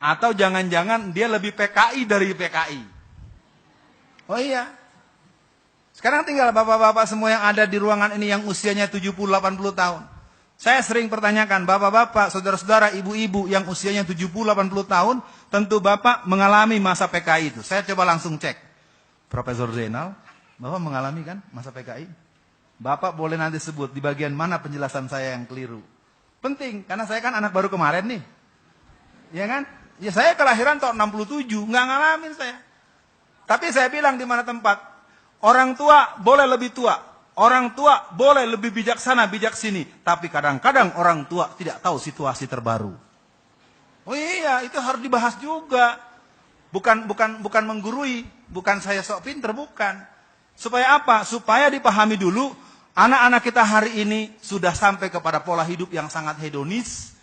Atau jangan-jangan dia lebih PKI dari PKI. Oh iya. Sekarang tinggal bapak-bapak semua yang ada di ruangan ini yang usianya 70-80 tahun. Saya sering pertanyakan, bapak-bapak, saudara-saudara, ibu-ibu yang usianya 70-80 tahun, tentu bapak mengalami masa PKI itu. Saya coba langsung cek. Profesor Zainal, bapak mengalami kan masa PKI? Bapak boleh nanti sebut di bagian mana penjelasan saya yang keliru. Penting, karena saya kan anak baru kemarin nih. Ya kan? Ya saya kelahiran tahun 67, nggak ngalamin saya. Tapi saya bilang di mana tempat, orang tua boleh lebih tua. Orang tua boleh lebih bijaksana, bijak sini. Tapi kadang-kadang orang tua tidak tahu situasi terbaru. Oh iya, itu harus dibahas juga. Bukan menggurui. Bukan saya sok pinter, bukan. Supaya apa? Supaya dipahami dulu, anak-anak kita hari ini sudah sampai kepada pola hidup yang sangat hedonis.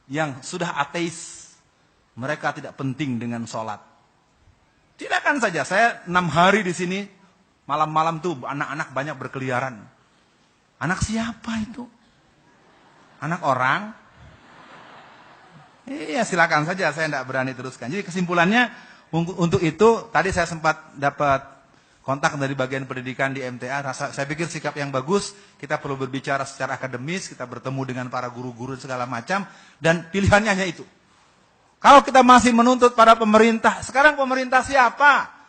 Yang sudah ateis. Mereka tidak penting dengan sholat. Silakan saja, saya 6 hari di sini, malam-malam tuh anak-anak banyak berkeliaran. Anak siapa itu? Anak orang? Iya, silakan saja, saya tidak berani teruskan. Jadi kesimpulannya, untuk itu, tadi saya sempat dapat kontak dari bagian pendidikan di MTA, saya pikir sikap yang bagus, kita perlu berbicara secara akademis, kita bertemu dengan para guru-guru segala macam, dan pilihannya hanya itu. Kalau kita masih menuntut pada pemerintah, sekarang pemerintah siapa?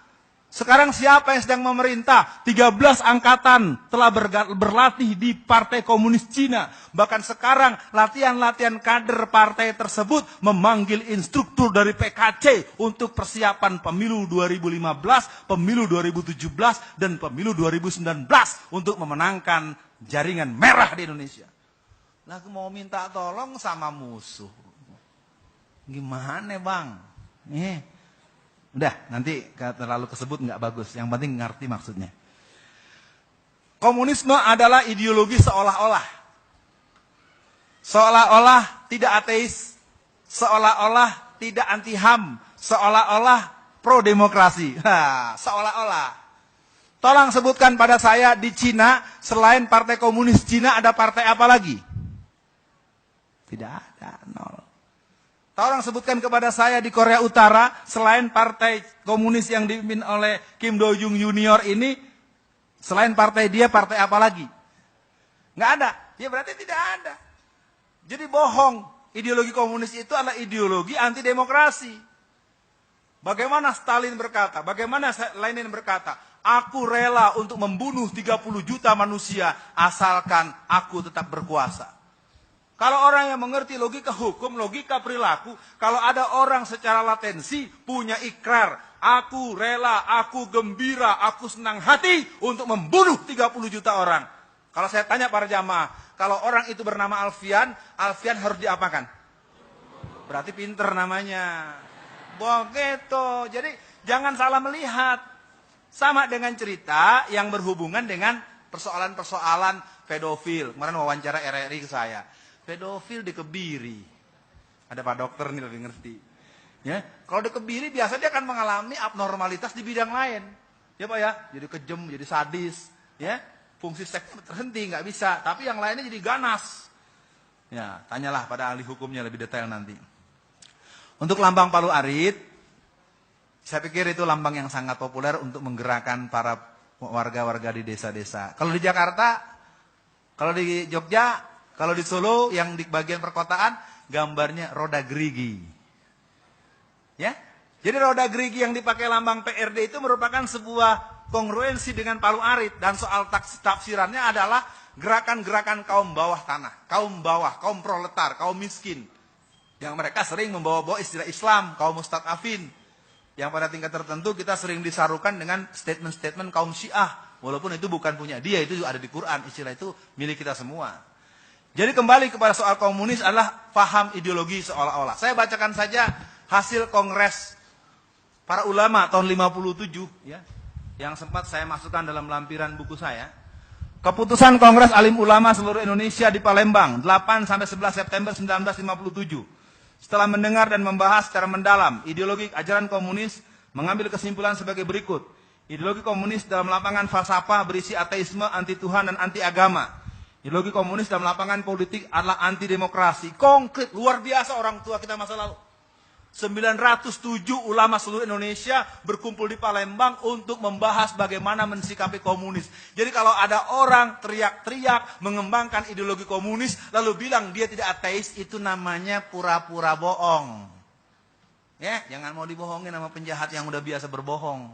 Sekarang siapa yang sedang memerintah? 13 angkatan telah berlatih di Partai Komunis Cina. Bahkan sekarang latihan-latihan kader partai tersebut memanggil instruktur dari PKC untuk persiapan pemilu 2015, pemilu 2017, dan pemilu 2019 untuk memenangkan jaringan merah di Indonesia. Lah mau minta tolong sama musuh. Gimana bang? Udah, nanti terlalu kesebut nggak bagus. Yang penting ngerti maksudnya. Komunisme adalah ideologi seolah-olah. Seolah-olah tidak ateis. Seolah-olah tidak anti HAM. Seolah-olah pro demokrasi. Seolah-olah. Tolong sebutkan pada saya di Cina, selain Partai Komunis Cina ada partai apa lagi? Tidak ada, nol. Tolong sebutkan kepada saya di Korea Utara, selain partai komunis yang dipimpin oleh Kim Do-jung Junior ini, selain partai dia, partai apa lagi? Nggak ada. Ya berarti tidak ada. Jadi bohong. Ideologi komunis itu adalah ideologi anti demokrasi. Bagaimana Stalin berkata, bagaimana Lenin berkata, aku rela untuk membunuh 30 juta manusia asalkan aku tetap berkuasa. Kalau orang yang mengerti logika hukum, logika perilaku, kalau ada orang secara latensi punya ikrar, aku rela, aku gembira, aku senang hati untuk membunuh 30 juta orang. Kalau saya tanya para jamaah, kalau orang itu bernama Alfian, Alfian harus diapakan? Berarti pinter namanya. Begitu. Jadi jangan salah melihat. Sama dengan cerita yang berhubungan dengan persoalan-persoalan pedofil. Kemarin wawancara RRI ke saya. Pedofil dikebiri. Ada Pak Dokter nih lebih ngerti. Ya, kalau dikebiri biasa dia akan mengalami abnormalitas di bidang lain. Ya Pak ya, jadi kejem, jadi sadis, ya. Fungsi seks terhenti nggak bisa, tapi yang lainnya jadi ganas. Ya, tanyalah pada ahli hukumnya lebih detail nanti. Untuk lambang Palu Arit, saya pikir itu lambang yang sangat populer untuk menggerakkan para warga-warga di desa-desa. Kalau di Jakarta, kalau di Jogja, kalau di Solo yang di bagian perkotaan gambarnya roda gerigi. Ya. Jadi roda gerigi yang dipakai lambang PRD itu merupakan sebuah kongruensi dengan Palu Arit dan soal tafsirannya adalah gerakan-gerakan kaum bawah tanah, kaum bawah, kaum proletar, kaum miskin. Yang mereka sering membawa-bawa istilah Islam, kaum mustadafin. Yang pada tingkat tertentu kita sering disarukan dengan statement-statement kaum Syiah, walaupun itu bukan punya dia, itu juga ada di Quran. Istilah itu milik kita semua. Jadi kembali kepada soal komunis adalah paham ideologi seolah-olah. Saya bacakan saja hasil kongres para ulama tahun 57 ya, yang sempat saya masukkan dalam lampiran buku saya. Keputusan Kongres Alim Ulama seluruh Indonesia di Palembang 8 sampai 11 September 1957. Setelah mendengar dan membahas secara mendalam ideologi ajaran komunis, mengambil kesimpulan sebagai berikut. Ideologi komunis dalam lapangan falsafah berisi ateisme, anti Tuhan dan anti agama. Ideologi komunis dalam lapangan politik adalah anti demokrasi. Konkret, luar biasa orang tua kita masa lalu. 907 ulama seluruh Indonesia berkumpul di Palembang untuk membahas bagaimana mensikapi komunis. Jadi kalau ada orang teriak-teriak mengembangkan ideologi komunis lalu bilang dia tidak ateis, itu namanya pura-pura bohong. Ya, jangan mau dibohongin sama penjahat yang udah biasa berbohong.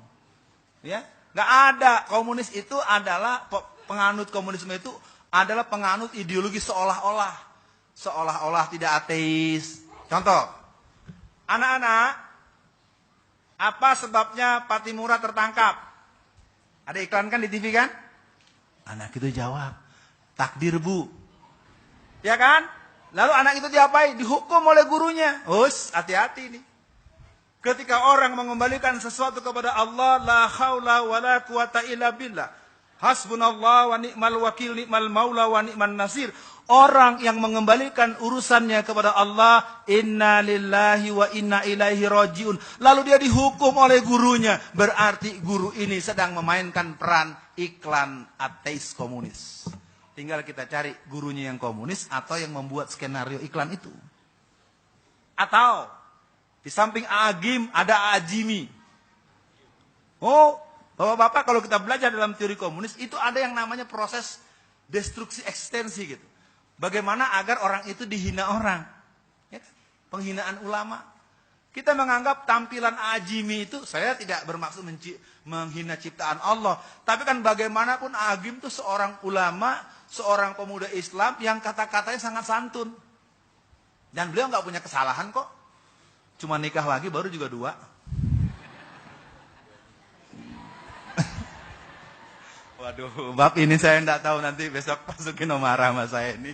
Ya, nggak ada. Komunis itu adalah penganut komunisme itu adalah penganut ideologi seolah-olah. Seolah-olah tidak ateis. Contoh, anak-anak, apa sebabnya Patimura tertangkap? Ada iklan kan di TV kan? Anak itu jawab, takdir bu. Ya kan? Lalu anak itu diapain? Dihukum oleh gurunya. Hati-hati nih. Ketika orang mengembalikan sesuatu kepada Allah, la haula wa la quwata illa billah. Hasbunallah wa ni'mal wakil, ni'mal maula wa ni'man nasir. Orang yang mengembalikan urusannya kepada Allah, inna lillahi wa inna ilaihi rajiun. Lalu dia dihukum oleh gurunya. Berarti guru ini sedang memainkan peran iklan ateis komunis. Tinggal kita cari gurunya yang komunis atau yang membuat skenario iklan itu. Atau di samping Agim ada Ajimi. Oh, Bapak-bapak kalau kita belajar dalam teori komunis itu ada yang namanya proses destruksi ekstensi gitu. Bagaimana agar orang itu dihina orang. Ya, penghinaan ulama. Kita menganggap tampilan Ajimi itu, saya tidak bermaksud menghina ciptaan Allah. Tapi kan bagaimanapun Agim itu seorang ulama, seorang pemuda Islam yang kata-katanya sangat santun. Dan beliau nggak punya kesalahan kok. Cuma nikah lagi baru juga 2. Waduh, bab ini saya enggak tahu, nanti besok Pak Sukino marah sama saya ini.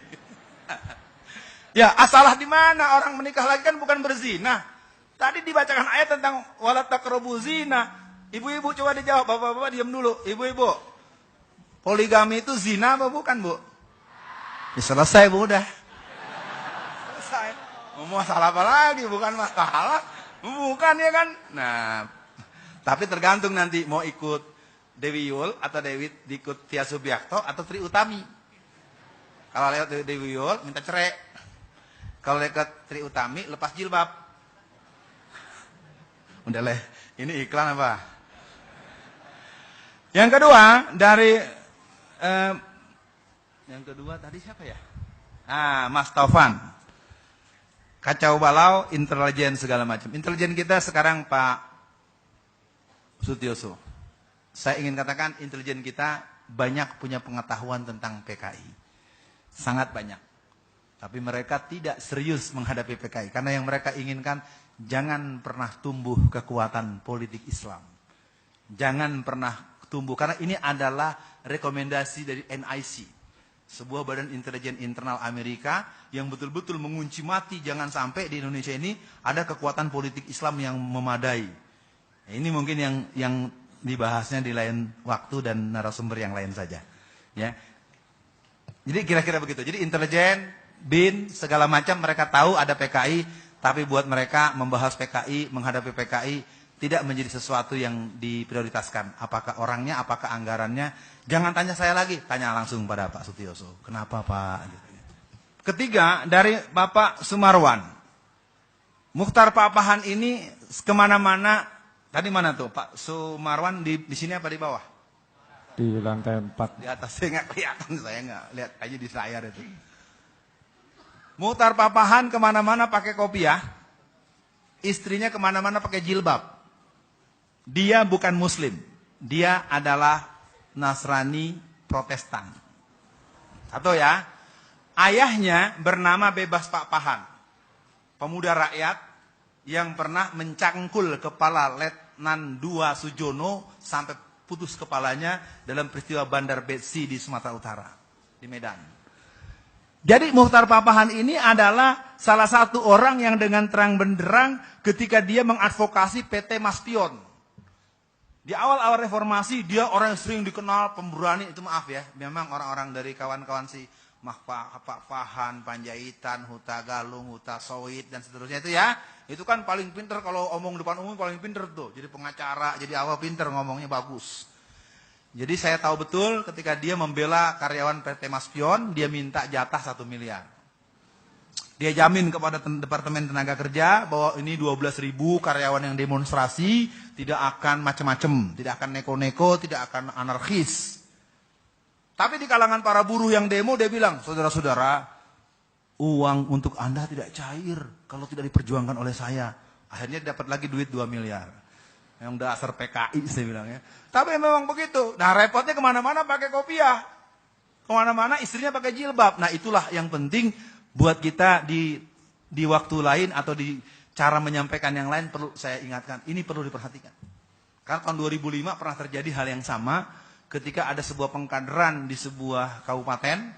Ya, asalah di mana? Orang menikah lagi kan bukan berzina. Tadi dibacakan ayat tentang wala taqrabu zina. Ibu-ibu coba dijawab, bapak-bapak diam dulu. Ibu-ibu, poligami itu zina apa bukan, Bu? Ya selesai, Bu, udah. Selesai. Mau masalah apa lagi? Bukan masalah. Bukan ya kan? Nah, tapi tergantung nanti mau ikut Dewi Yul atau Dewi ikut Tia Subiakto atau Tri Utami. Kalau lewat Dewi Yul minta cerai. Kalau lewat Tri Utami lepas jilbab. Udah leh, ini iklan apa? Yang kedua dari yang kedua tadi siapa ya? Mas Taufan. Kacau balau, intelijen segala macam. Intelijen kita sekarang Pak Sutioso. Saya ingin katakan intelijen kita banyak punya pengetahuan tentang PKI. Sangat banyak. Tapi mereka tidak serius menghadapi PKI. Karena yang mereka inginkan, jangan pernah tumbuh kekuatan politik Islam. Jangan pernah tumbuh. Karena ini adalah rekomendasi dari NIC. Sebuah badan intelijen internal Amerika yang betul-betul mengunci mati. Jangan sampai di Indonesia ini ada kekuatan politik Islam yang memadai. Ini mungkin yang dibahasnya di lain waktu dan narasumber yang lain saja. Ya. Jadi kira-kira begitu. Jadi intelijen, BIN, segala macam mereka tahu ada PKI, tapi buat mereka membahas PKI, menghadapi PKI tidak menjadi sesuatu yang diprioritaskan. Apakah orangnya, apakah anggarannya? Jangan tanya saya lagi, tanya langsung pada Pak Sutioso. Kenapa Pak? Ketiga dari Bapak Sumarwan. Mukhtar Papahan ini kemana-mana. Tadi mana tuh Pak Sumarwan di sini apa di bawah? Di lantai 4. Di atas saya nggak kelihatan, saya nggak lihat aja di layar itu. Mukhtar Papahan kemana-mana pakai kopiah, istrinya kemana-mana pakai jilbab. Dia bukan Muslim, dia adalah Nasrani Protestan. Satu ya, ayahnya bernama Bebas Papahan, pemuda rakyat yang pernah mencangkul kepala Letnan II Sujono sampai putus kepalanya dalam peristiwa Bandar Betsi di Sumatera Utara, di Medan. Jadi Mukhtar Papahan ini adalah salah satu orang yang dengan terang benderang ketika dia mengadvokasi PT Maspion. Di awal-awal reformasi dia orang yang sering dikenal pemberani, itu maaf ya, memang orang-orang dari kawan-kawan si Papahan, Panjaitan, Huta Galung, Huta Sowit dan seterusnya itu ya. Itu kan paling pinter kalau omong depan umum, paling pinter tuh. Jadi pengacara, jadi awal pinter ngomongnya bagus. Jadi saya tahu betul ketika dia membela karyawan PT Maspion, dia minta jatah 1 miliar. Dia jamin kepada Departemen Tenaga Kerja bahwa ini 12.000 karyawan yang demonstrasi tidak akan macam-macam, tidak akan neko-neko, tidak akan anarkis. Tapi di kalangan para buruh yang demo dia bilang, saudara-saudara, uang untuk Anda tidak cair kalau tidak diperjuangkan oleh saya. Akhirnya dapat lagi duit 2 miliar. Yang dasar PKI saya bilang ya. Tapi memang begitu. Nah repotnya kemana-mana pakai kopiah. Kemana-mana istrinya pakai jilbab. Nah itulah yang penting buat kita di waktu lain atau di cara menyampaikan yang lain perlu saya ingatkan. Ini perlu diperhatikan. Karena tahun 2005 pernah terjadi hal yang sama ketika ada sebuah pengkaderan di sebuah kabupaten,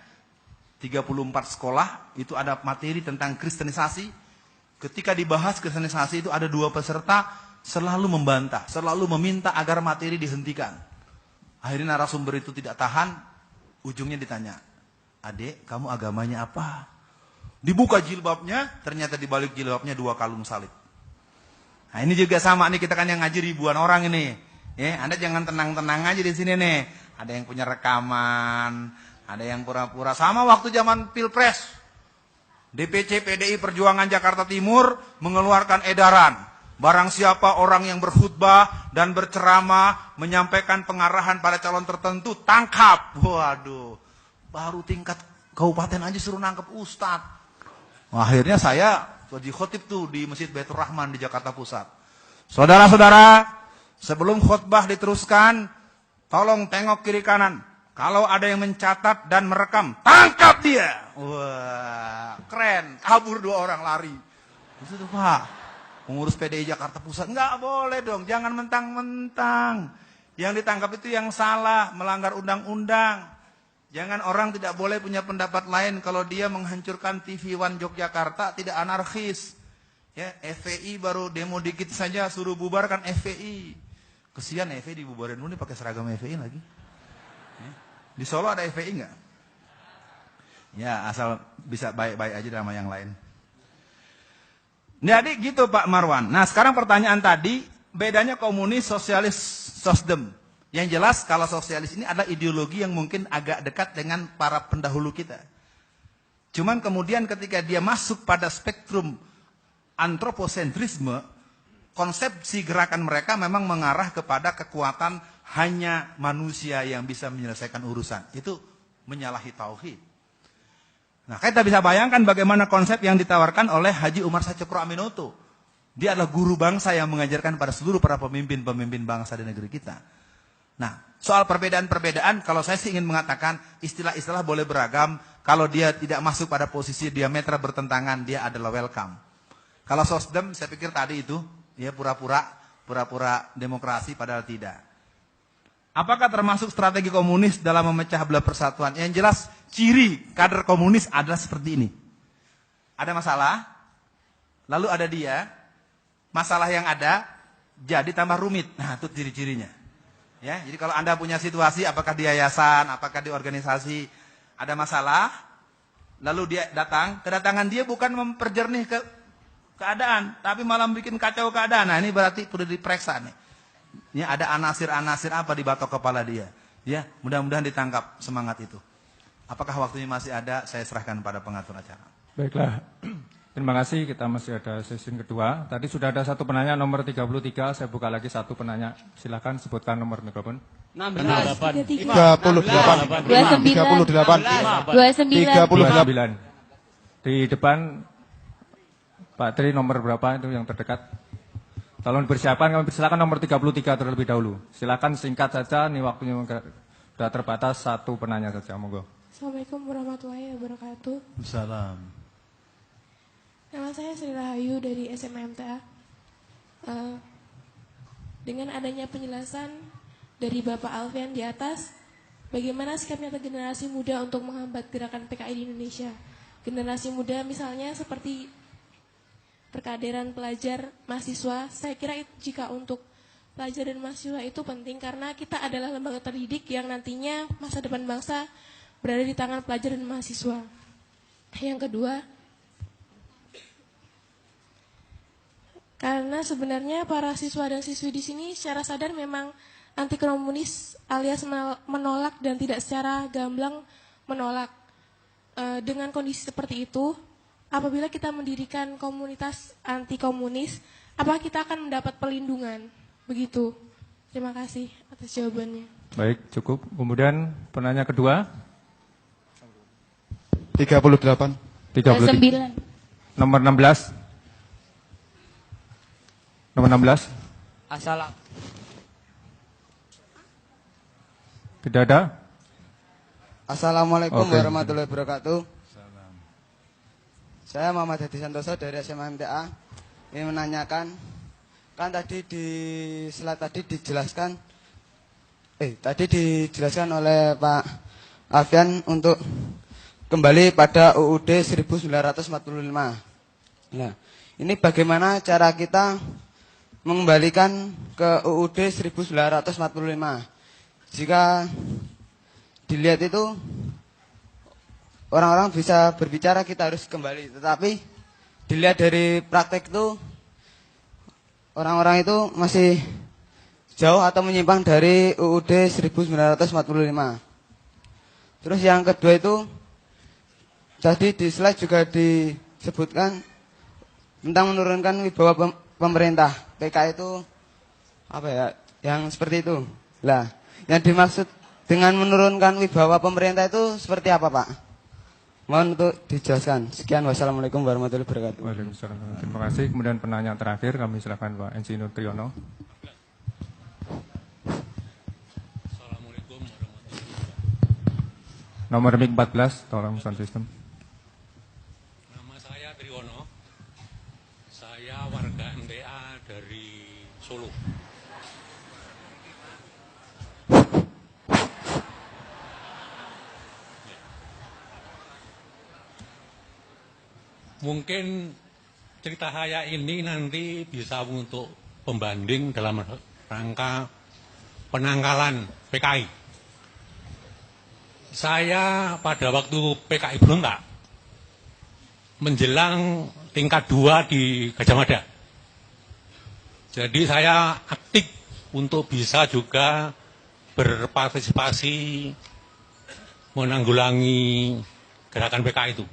34 sekolah, itu ada materi tentang kristenisasi. Ketika dibahas kristenisasi itu ada 2 peserta selalu membantah, selalu meminta agar materi dihentikan. Akhirnya narasumber itu tidak tahan, ujungnya ditanya, Adek, kamu agamanya apa? Dibuka jilbabnya, ternyata di balik jilbabnya 2 kalung salib. Nah ini juga sama nih, kita kan yang ngaji ribuan orang ini. Ya, Anda jangan tenang-tenang aja di sini nih. Ada yang punya rekaman, ada yang pura-pura. Sama waktu zaman Pilpres. DPC PDI Perjuangan Jakarta Timur mengeluarkan edaran. Barang siapa orang yang berkhutbah dan berceramah, menyampaikan pengarahan pada calon tertentu, tangkap. Waduh, baru tingkat kabupaten aja suruh nangkep ustadz. Akhirnya saya jadi khotib tuh di Masjid Baitur Rahman di Jakarta Pusat. Saudara-saudara, sebelum khutbah diteruskan, tolong tengok kiri kanan. Kalau ada yang mencatat dan merekam, tangkap dia. Wah, keren. Kabur 2 orang lari. Itu tuh Pak, pengurus PDI Jakarta Pusat. Enggak boleh dong, jangan mentang-mentang. Yang ditangkap itu yang salah, melanggar undang-undang. Jangan orang tidak boleh punya pendapat lain kalau dia menghancurkan TV One Yogyakarta, tidak anarkis. Ya, FPI baru demo dikit saja suruh bubarkan FPI. Kesian FPI dibubarin dulu nih pakai seragam FPI lagi. Ya. Di Solo ada FPI enggak? Ya, asal bisa baik-baik aja sama yang lain. Jadi gitu Pak Marwan. Nah, sekarang pertanyaan tadi, bedanya komunis, sosialis, sosdem. Yang jelas kalau sosialis ini adalah ideologi yang mungkin agak dekat dengan para pendahulu kita. Cuman kemudian ketika dia masuk pada spektrum antroposentrisme, konsepsi gerakan mereka memang mengarah kepada kekuatan hanya manusia yang bisa menyelesaikan urusan. Itu menyalahi tauhid. Nah, kita bisa bayangkan bagaimana konsep yang ditawarkan oleh Haji Umar Saccokro Aminoto. Dia adalah guru bangsa yang mengajarkan pada seluruh para pemimpin-pemimpin bangsa di negeri kita. Nah, soal perbedaan-perbedaan, kalau saya sih ingin mengatakan istilah-istilah boleh beragam. Kalau dia tidak masuk pada posisi diametra bertentangan, dia adalah welcome. Kalau sosdem, saya pikir tadi itu, ya pura-pura demokrasi padahal tidak. Apakah termasuk strategi komunis dalam memecah belah persatuan? Yang jelas, ciri kader komunis adalah seperti ini. Ada masalah, lalu ada dia, masalah yang ada, jadi tambah rumit. Nah, itu ciri-cirinya. Ya, jadi kalau Anda punya situasi, apakah di yayasan, apakah di organisasi, ada masalah, lalu dia datang, kedatangan dia bukan memperjernih keadaan, tapi malah bikin kacau keadaan. Nah, ini berarti perlu diperiksa nih. Ya, ada anasir-anasir apa di batok kepala dia. Ya, mudah-mudahan ditangkap semangat itu. Apakah waktunya masih ada? Saya serahkan pada pengatur acara. Baiklah. Terima kasih, kita masih ada sesi kedua. Tadi sudah ada satu penanya nomor 33, saya buka lagi satu penanya. Silakan sebutkan nomor mikrofon. 16, 38, 29, 29. Di depan Pak Tri nomor berapa itu yang terdekat? Tolong dipersiapkan, kami silakan nomor 33 terlebih dahulu. Silakan singkat saja, ini waktunya sudah terbatas, satu penanya saja, monggo. Assalamualaikum warahmatullahi wabarakatuh. Salam. Nama saya Sri Rahayu dari SMA MTA. Dengan adanya penjelasan dari Bapak Alfian di atas, bagaimana sikapnya generasi muda untuk menghambat gerakan PKI di Indonesia? Generasi muda misalnya seperti perkaderan pelajar, mahasiswa, saya kira jika untuk pelajar dan mahasiswa itu penting karena kita adalah lembaga terdidik yang nantinya masa depan bangsa berada di tangan pelajar dan mahasiswa. Yang kedua, karena sebenarnya para siswa dan siswi di sini secara sadar memang anti komunis alias menolak dan tidak secara gamblang menolak. Dengan kondisi seperti itu, apabila kita mendirikan komunitas anti komunis, apakah kita akan mendapat perlindungan? Begitu. Terima kasih atas jawabannya. Baik, cukup. Kemudian penanya kedua. 38, 39. Nomor 16. Nomor 16. Assalam. Tidak ada? Assalamualaikum Oke. warahmatullahi wabarakatuh. Saya Muhammad Hadi Santoso dari SMA MTA. Ingin menanyakan, kan tadi di slide tadi dijelaskan oleh Pak Alfian untuk kembali pada UUD 1945. Nah, ini bagaimana cara kita mengembalikan ke UUD 1945. Jika dilihat itu orang-orang bisa berbicara, kita harus kembali. Tetapi dilihat dari praktek itu, orang-orang itu masih jauh atau menyimpang dari UUD 1945. Terus yang kedua itu, tadi di slide juga disebutkan tentang menurunkan wibawa pemerintah. PKI itu apa ya? Yang seperti itu. Lah, yang dimaksud dengan menurunkan wibawa pemerintah itu seperti apa, Pak? Mohon untuk dijelaskan. Sekian, wassalamualaikum warahmatullahi wabarakatuh. Waalaikumsalam. Terima kasih. Kemudian penanya terakhir kami silakan Pak Enci Nutriono. Nomor mic 14, tolong sound system. Nama saya Triwono. Saya warga MTA dari Solo. Mungkin cerita saya ini nanti bisa untuk pembanding dalam rangka penangkalan PKI. Saya pada waktu PKI berontak menjelang tingkat 2 di Gajah Mada. Jadi saya aktif untuk bisa juga berpartisipasi menanggulangi gerakan PKI itu.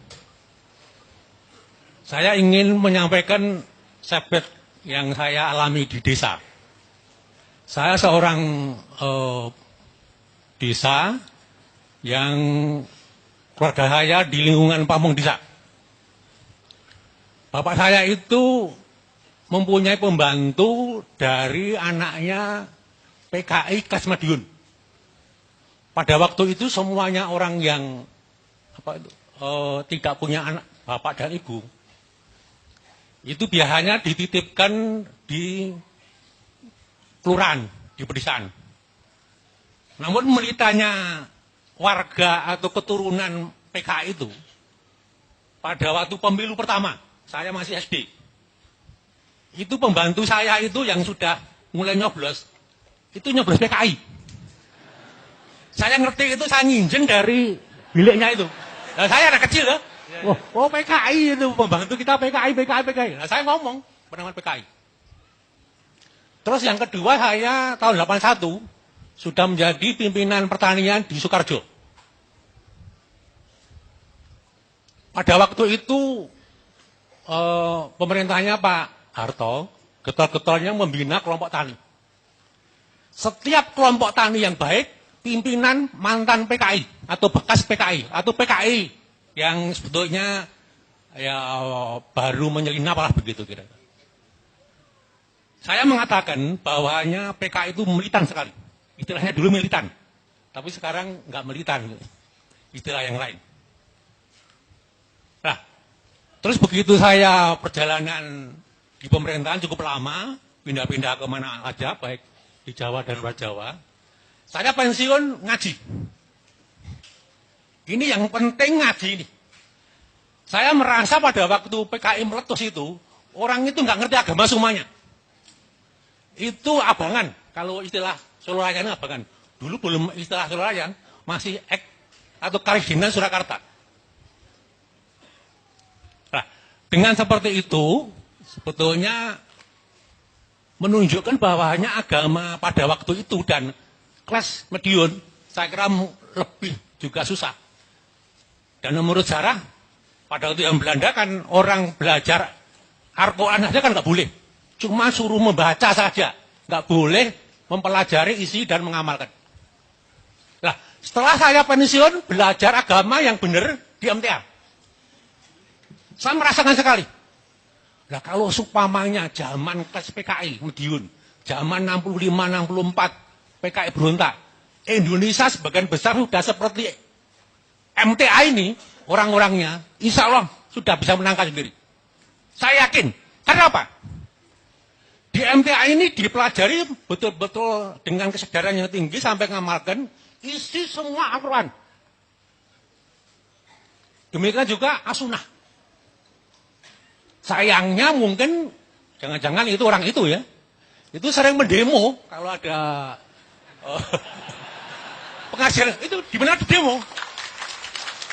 Saya ingin menyampaikan setback yang saya alami di desa. Saya seorang desa yang keluarga saya di lingkungan Pamong Desa. Bapak saya itu mempunyai pembantu dari anaknya PKI Kas Madiun. Pada waktu itu semuanya orang yang tidak punya anak bapak dan ibu, itu biasanya dititipkan di kelurahan, di pedesaan. Namun melitanya warga atau keturunan PKI itu, pada waktu pemilu pertama, saya masih SD, itu pembantu saya itu yang sudah mulai nyoblos, itu nyoblos PKI. Saya ngerti itu, saya nginjeng dari biliknya itu. Nah, saya anak kecil ya. Oh PKI itu, pembantu kita PKI. Nah, saya ngomong penama PKI. Terus yang kedua, saya tahun 81 sudah menjadi pimpinan pertanian di Sukarjo. Pada waktu itu pemerintahnya Pak Harto getol-getolnya membina kelompok tani. Setiap kelompok tani yang baik, pimpinan mantan PKI atau bekas PKI atau PKI yang sebetulnya ya baru menyelinap lah begitu kira. Saya mengatakan bahwanya PKI itu militan sekali. Istilahnya dulu militan, tapi sekarang nggak militan, istilah yang lain. Nah, terus begitu saya perjalanan di pemerintahan cukup lama, pindah-pindah ke mana aja, baik di Jawa dan luar Jawa, saya pensiun ngaji. Ini yang penting ngaji ini. Saya merasa pada waktu PKI meletus itu, orang itu nggak ngerti agama semuanya. Itu abangan, kalau istilah Solorayan abangan. Dulu belum istilah Solorayan, masih ek atau Karidinan Surakarta. Nah, dengan seperti itu, sebetulnya menunjukkan bahwanya agama pada waktu itu dan kelas Madiun, saya kira lebih juga susah. Dan menurut sejarah, pada waktu yang Belanda kan orang belajar Al-Quran saja kan nggak boleh. Cuma suruh membaca saja, nggak boleh mempelajari isi dan mengamalkan. Nah, setelah saya pensiun, belajar agama yang benar di MTA. Saya merasakan sekali. Nah, kalau supamanya zaman kelas PKI, Madiun, zaman 65-64, PKI berontak, Indonesia sebagian besar sudah seperti MTA ini, orang-orangnya, insya Allah sudah bisa menangkap sendiri. Saya yakin. Karena apa? Di MTA ini dipelajari betul-betul dengan kesadaran yang tinggi sampai mengamalkan isi semua Al-Quran. Demikian juga As-Sunnah. Sayangnya mungkin jangan-jangan itu orang itu ya, itu sering mendemo kalau ada pengajian itu di mana di demo.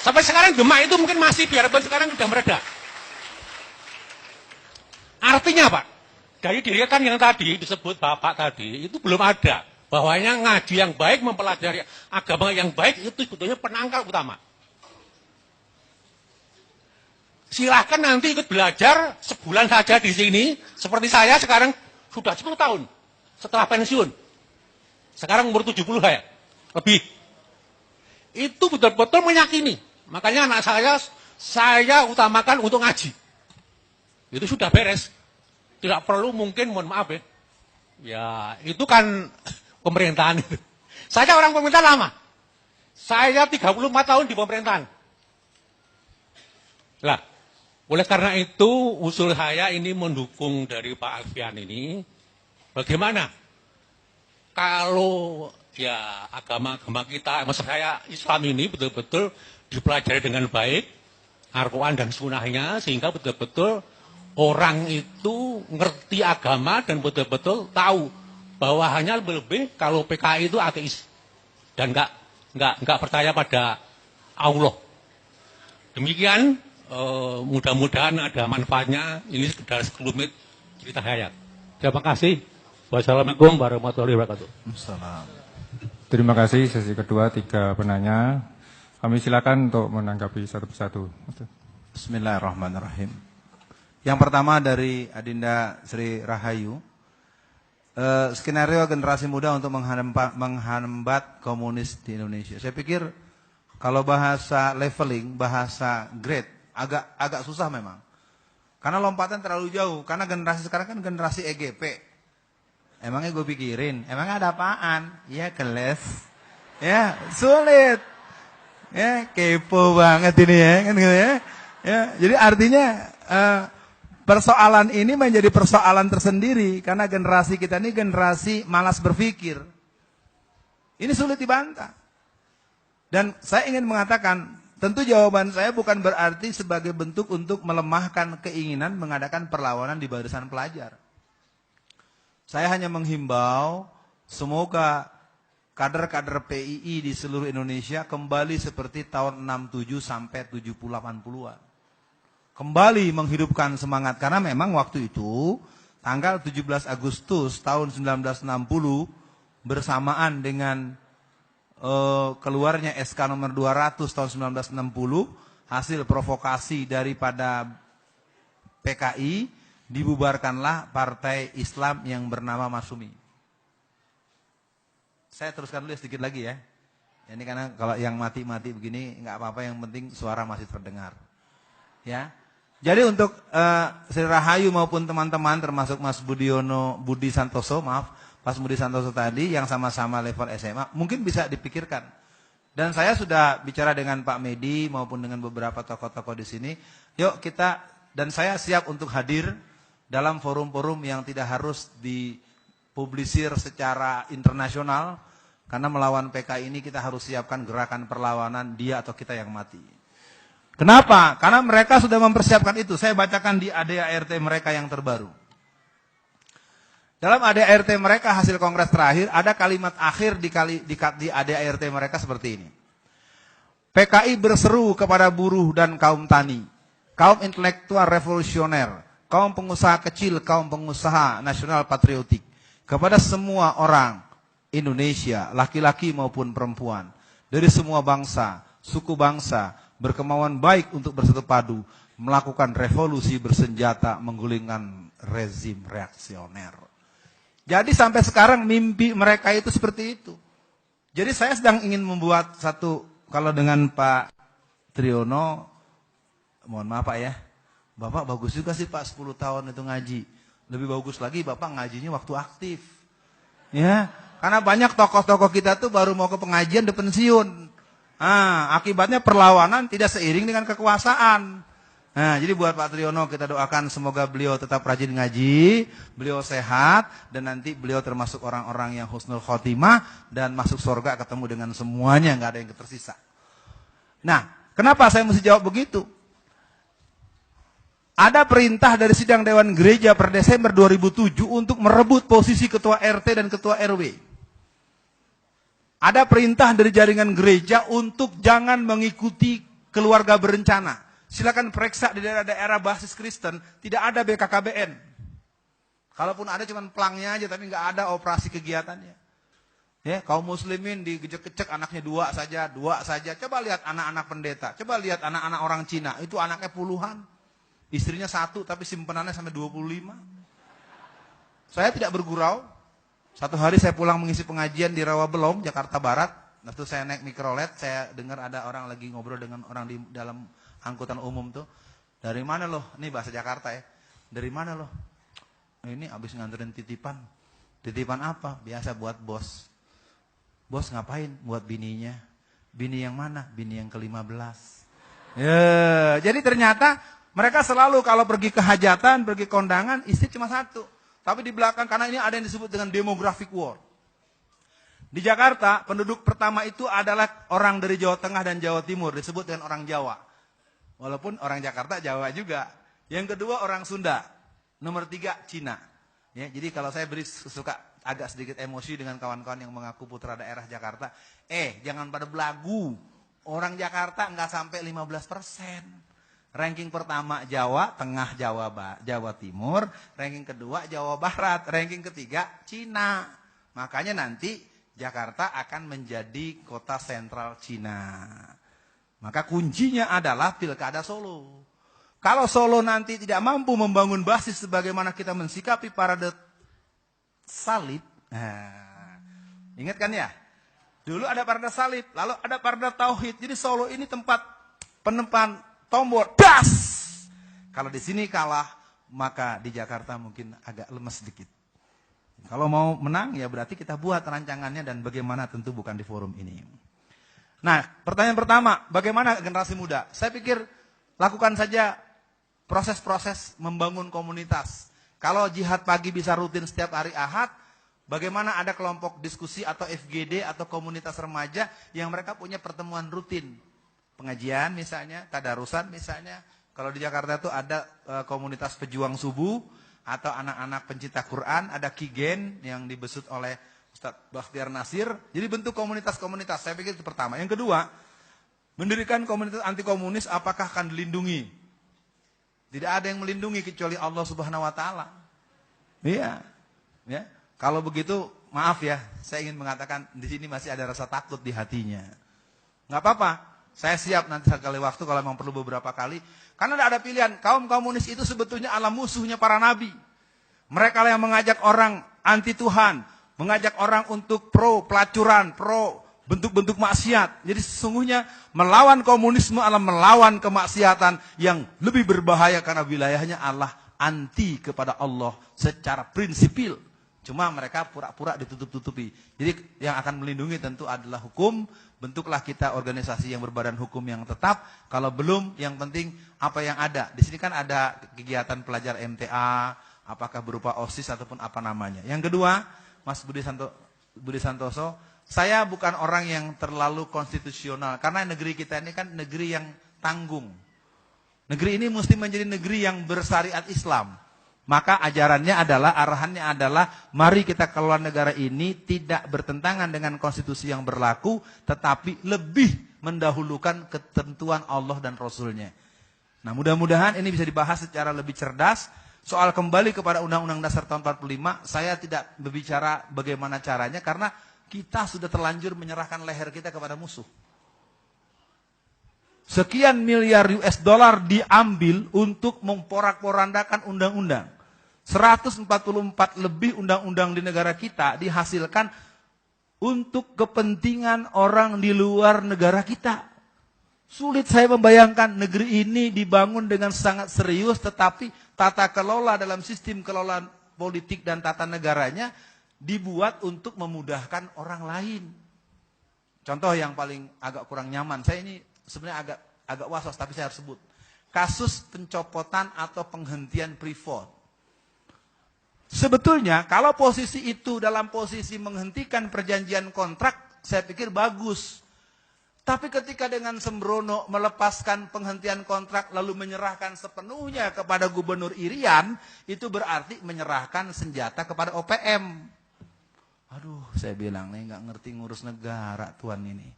Sampai sekarang Demak itu mungkin masih, biarpun sekarang sudah mereda. Artinya Pak, dari dirikan yang tadi disebut Bapak tadi, itu belum ada. Bahwanya ngaji yang baik, mempelajari agama yang baik, itu sebetulnya penangkal utama. Silahkan nanti ikut belajar sebulan saja di sini. Seperti saya sekarang sudah 10 tahun setelah pensiun. Sekarang umur 70 ya, lebih. Itu betul-betul meyakini. Makanya anak saya utamakan untuk ngaji. Itu sudah beres. Tidak perlu mungkin, mohon maaf ya. Ya, itu kan pemerintahan itu. Saya orang pemerintahan lama. Saya 34 tahun di pemerintahan. Lah, oleh karena itu usul saya ini mendukung dari Pak Alfian ini. Bagaimana? Kalau ya agama-agama kita, maksud saya Islam ini betul-betul dipelajari dengan baik, Al-Quran dan Sunnahnya, sehingga betul-betul orang itu ngerti agama dan betul-betul tahu bahwa hanya lebih kalau PKI itu ateis dan nggak percaya pada Allah. Demikian, mudah-mudahan ada manfaatnya. Ini sekedar sekelumit cerita saya. Terima kasih. Wassalamualaikum warahmatullahi wabarakatuh. Terima kasih. Sesi kedua 3 penanya. Kami silakan untuk menanggapi satu persatu. Bismillahirrahmanirrahim. Yang pertama dari Adinda Sri Rahayu. Skenario generasi muda untuk menghambat komunis di Indonesia. Saya pikir kalau bahasa leveling, bahasa grade, agak susah memang. Karena lompatan terlalu jauh. Karena generasi sekarang kan generasi EGP. Emangnya gue pikirin, emangnya ada apaan? Ya keles. Ya sulit. Ya kepo banget ini ya, kan gitu ya. Ya, jadi artinya persoalan ini menjadi persoalan tersendiri karena generasi kita ini generasi malas berpikir. Ini sulit dibantah. Dan saya ingin mengatakan, tentu jawaban saya bukan berarti sebagai bentuk untuk melemahkan keinginan mengadakan perlawanan di barisan pelajar. Saya hanya menghimbau semoga kader-kader PII di seluruh Indonesia kembali seperti tahun 67 sampai 70-80-an. Kembali menghidupkan semangat karena memang waktu itu tanggal 17 Agustus tahun 1960 bersamaan dengan keluarnya SK nomor 200 tahun 1960 hasil provokasi daripada PKI, dibubarkanlah partai Islam yang bernama Masyumi. Saya teruskan dulu sedikit lagi ya. Ini karena kalau yang mati-mati begini nggak apa-apa, yang penting suara masih terdengar. Ya. Jadi untuk Sri Rahayu maupun teman-teman termasuk Mas Budi Santoso tadi yang sama-sama level SMA, mungkin bisa dipikirkan. Dan saya sudah bicara dengan Pak Medi maupun dengan beberapa tokoh-tokoh di sini. Yuk kita, dan saya siap untuk hadir dalam forum-forum yang tidak harus dipublisir secara internasional. Karena melawan PKI ini kita harus siapkan gerakan perlawanan dia atau kita yang mati. Kenapa? Karena mereka sudah mempersiapkan itu. Saya bacakan di ADART mereka yang terbaru. Dalam ADART mereka hasil kongres terakhir, ada kalimat akhir di ADART mereka seperti ini. PKI berseru kepada buruh dan kaum tani, kaum intelektual revolusioner, kaum pengusaha kecil, kaum pengusaha nasional patriotik, kepada semua orang Indonesia, laki-laki maupun perempuan, dari semua bangsa, suku bangsa, berkemauan baik untuk bersatu padu, melakukan revolusi bersenjata, menggulingkan rezim reaksioner. Jadi sampai sekarang mimpi mereka itu seperti itu. Jadi saya sedang ingin membuat satu, kalau dengan Pak Triyono, mohon maaf Pak ya, Bapak bagus juga sih Pak 10 tahun itu ngaji. Lebih bagus lagi Bapak ngajinya waktu aktif. Ya, karena banyak tokoh-tokoh kita tuh baru mau ke pengajian udah pensiun. Akibatnya perlawanan tidak seiring dengan kekuasaan. Nah, jadi buat Pak Triyono kita doakan semoga beliau tetap rajin ngaji, beliau sehat, dan nanti beliau termasuk orang-orang yang husnul khotimah dan masuk surga ketemu dengan semuanya, nggak ada yang tersisa. Nah, kenapa saya mesti jawab begitu? Ada perintah dari sidang Dewan Gereja per Desember 2007 untuk merebut posisi ketua RT dan ketua RW. Ada perintah dari jaringan gereja untuk jangan mengikuti keluarga berencana. Silakan periksa di daerah-daerah basis Kristen, tidak ada BKKBN. Kalaupun ada cuma pelangnya aja, tapi nggak ada operasi kegiatannya. Ya, kaum muslimin digecek-gecek anaknya dua saja. Coba lihat anak-anak pendeta, coba lihat anak-anak orang Cina, itu anaknya puluhan. Istrinya satu, tapi simpenannya sampai 25. Saya tidak bergurau. Satu hari saya pulang mengisi pengajian di Rawabelong, Jakarta Barat. Waktu saya naik mikrolet, saya dengar ada orang lagi ngobrol dengan orang di dalam angkutan umum tuh. Dari mana loh? Ini bahasa Jakarta ya. Dari mana loh? Ini habis nganterin titipan. Titipan apa? Biasa buat bos. Bos ngapain? Buat bininya. Bini yang mana? Bini yang ke-15. Ya, jadi ternyata mereka selalu kalau pergi ke hajatan, pergi kondangan, istri cuma satu. Tapi di belakang, karena ini ada yang disebut dengan demographic war. Di Jakarta, penduduk pertama itu adalah orang dari Jawa Tengah dan Jawa Timur, disebut dengan orang Jawa. Walaupun orang Jakarta Jawa juga. Yang kedua orang Sunda. Nomor 3 Cina. Ya, jadi kalau saya suka agak sedikit emosi dengan kawan-kawan yang mengaku putra daerah Jakarta. Jangan pada belagu. Orang Jakarta nggak sampai 15%. Ranking pertama Jawa, Tengah Jawa Timur. Ranking kedua Jawa Barat. Ranking ketiga Cina. Makanya nanti Jakarta akan menjadi kota sentral Cina. Maka kuncinya adalah Pilkada Solo. Kalau Solo nanti tidak mampu membangun basis sebagaimana kita mensikapi parade salib. Ingat kan ya? Dulu ada parade salib, lalu ada parade tauhid. Jadi Solo ini tempat penempan tombol das. Kalau di sini kalah, maka di Jakarta mungkin agak lemes sedikit. Kalau mau menang ya berarti kita buat rancangannya dan bagaimana tentu bukan di forum ini. Nah, pertanyaan pertama, bagaimana generasi muda? Saya pikir lakukan saja proses-proses membangun komunitas. Kalau jihad pagi bisa rutin setiap hari Ahad, bagaimana ada kelompok diskusi atau FGD atau komunitas remaja yang mereka punya pertemuan rutin. Pengajian misalnya, tadarusan misalnya. Kalau di Jakarta itu ada komunitas pejuang subuh atau anak-anak pencinta Quran, ada Kigen yang dibesut oleh Ustadz Bakhtiar Nasir. Jadi bentuk komunitas-komunitas, saya pikir itu pertama. Yang kedua, mendirikan komunitas anti komunis apakah akan dilindungi? Tidak ada yang melindungi kecuali Allah Subhanahu wa taala. Iya. Ya. Kalau begitu, maaf ya, saya ingin mengatakan di sini masih ada rasa takut di hatinya. Enggak apa-apa. Saya siap nanti sekali waktu kalau memang perlu beberapa kali. Karena tidak ada pilihan. Kaum komunis itu sebetulnya adalah musuhnya para nabi. Mereka yang mengajak orang anti Tuhan, mengajak orang untuk pro pelacuran, pro bentuk-bentuk maksiat. Jadi sesungguhnya melawan komunisme adalah melawan kemaksiatan yang lebih berbahaya karena wilayahnya adalah anti kepada Allah secara prinsipil. Cuma mereka pura-pura ditutup-tutupi. Jadi yang akan melindungi tentu adalah hukum. Bentuklah kita organisasi yang berbadan hukum yang tetap. Kalau belum, yang penting apa yang ada. Di sini kan ada kegiatan pelajar MTA, apakah berupa OSIS ataupun apa namanya. Yang kedua, Mas Budi Santoso, saya bukan orang yang terlalu konstitusional. Karena negeri kita ini kan negeri yang tanggung. Negeri ini mesti menjadi negeri yang bersyariat Islam. Maka ajarannya adalah, arahannya adalah, mari kita keluar negara ini tidak bertentangan dengan konstitusi yang berlaku, tetapi lebih mendahulukan ketentuan Allah dan Rasulnya. Nah mudah-mudahan ini bisa dibahas secara lebih cerdas. Soal kembali kepada Undang-Undang Dasar tahun 45, saya tidak berbicara bagaimana caranya, karena kita sudah terlanjur menyerahkan leher kita kepada musuh. Sekian miliar US dollar diambil untuk memporak-porandakan undang-undang. 144 lebih undang-undang di negara kita dihasilkan untuk kepentingan orang di luar negara kita. Sulit saya membayangkan negeri ini dibangun dengan sangat serius, tetapi tata kelola dalam sistem kelola politik dan tata negaranya dibuat untuk memudahkan orang lain. Contoh yang paling agak kurang nyaman, saya ini sebenarnya agak was-was tapi saya harus sebut. Kasus pencopotan atau penghentian Freeport. Sebetulnya kalau posisi itu dalam posisi menghentikan perjanjian kontrak, saya pikir bagus. Tapi ketika dengan sembrono melepaskan penghentian kontrak lalu menyerahkan sepenuhnya kepada Gubernur Irian, itu berarti menyerahkan senjata kepada OPM. Aduh, saya bilang nih nggak ngerti ngurus negara tuan ini.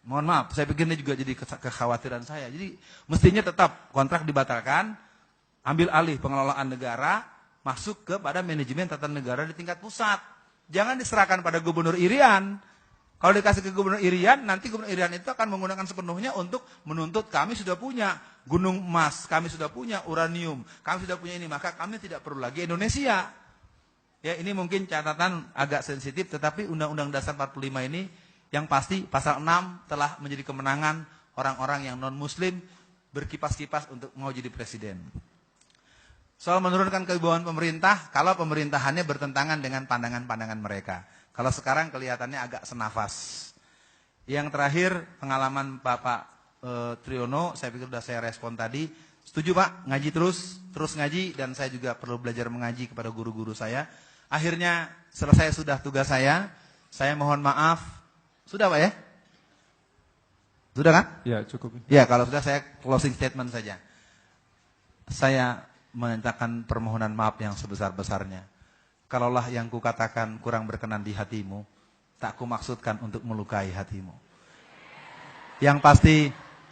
Mohon maaf, saya pikir ini juga jadi kekhawatiran saya. Jadi mestinya tetap kontrak dibatalkan, ambil alih pengelolaan negara, masuk kepada manajemen tata negara di tingkat pusat. Jangan diserahkan pada Gubernur Irian. Kalau dikasih ke Gubernur Irian, nanti Gubernur Irian itu akan menggunakan sepenuhnya untuk menuntut kami sudah punya gunung emas, kami sudah punya uranium, kami sudah punya ini, maka kami tidak perlu lagi Indonesia. Ya, ini mungkin catatan agak sensitif, tetapi Undang-Undang Dasar 45 ini yang pasti pasal 6 telah menjadi kemenangan orang-orang yang non-muslim berkipas-kipas untuk mau jadi presiden. Soal menurunkan kewibawaan pemerintah, kalau pemerintahannya bertentangan dengan pandangan-pandangan mereka. Kalau sekarang kelihatannya agak senafas. Yang terakhir, pengalaman Bapak Triyono, saya pikir sudah saya respon tadi. Setuju Pak, ngaji terus ngaji, dan saya juga perlu belajar mengaji kepada guru-guru saya. Akhirnya selesai sudah tugas saya mohon maaf. Sudah Pak ya? Sudah kan? Ya, cukup. Ya, kalau sudah saya closing statement saja. Saya menyatakan permohonan maaf yang sebesar-besarnya. Kalaulah yang kukatakan kurang berkenan di hatimu, tak kumaksudkan untuk melukai hatimu. Yang pasti,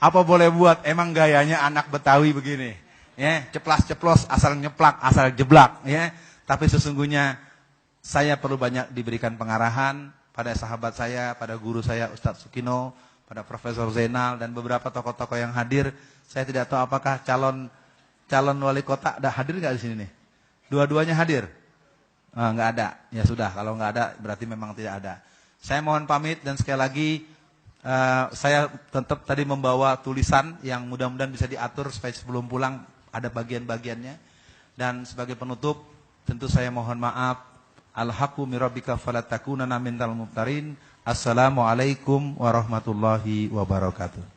apa boleh buat, emang gayanya anak Betawi begini. Ya, ceplas-ceplos, asal nyeplak, asal jeblak. Ya. Tapi sesungguhnya saya perlu banyak diberikan pengarahan pada sahabat saya, pada guru saya Ustadz Sukino, pada Profesor Zainal, dan beberapa tokoh-tokoh yang hadir. Saya tidak tahu apakah calon wali kota ada hadir nggak di sini nih? Dua-duanya hadir? Nggak ada. Ya sudah, kalau nggak ada berarti memang tidak ada. Saya mohon pamit, dan sekali lagi saya tetap tadi membawa tulisan yang mudah-mudahan bisa diatur supaya sebelum pulang ada bagian-bagiannya. Dan sebagai penutup, tentu saya mohon maaf. Al-haqqu min rabbika fala takunanna minal mumtarin. Assalamualaikum warahmatullahi wabarakatuh.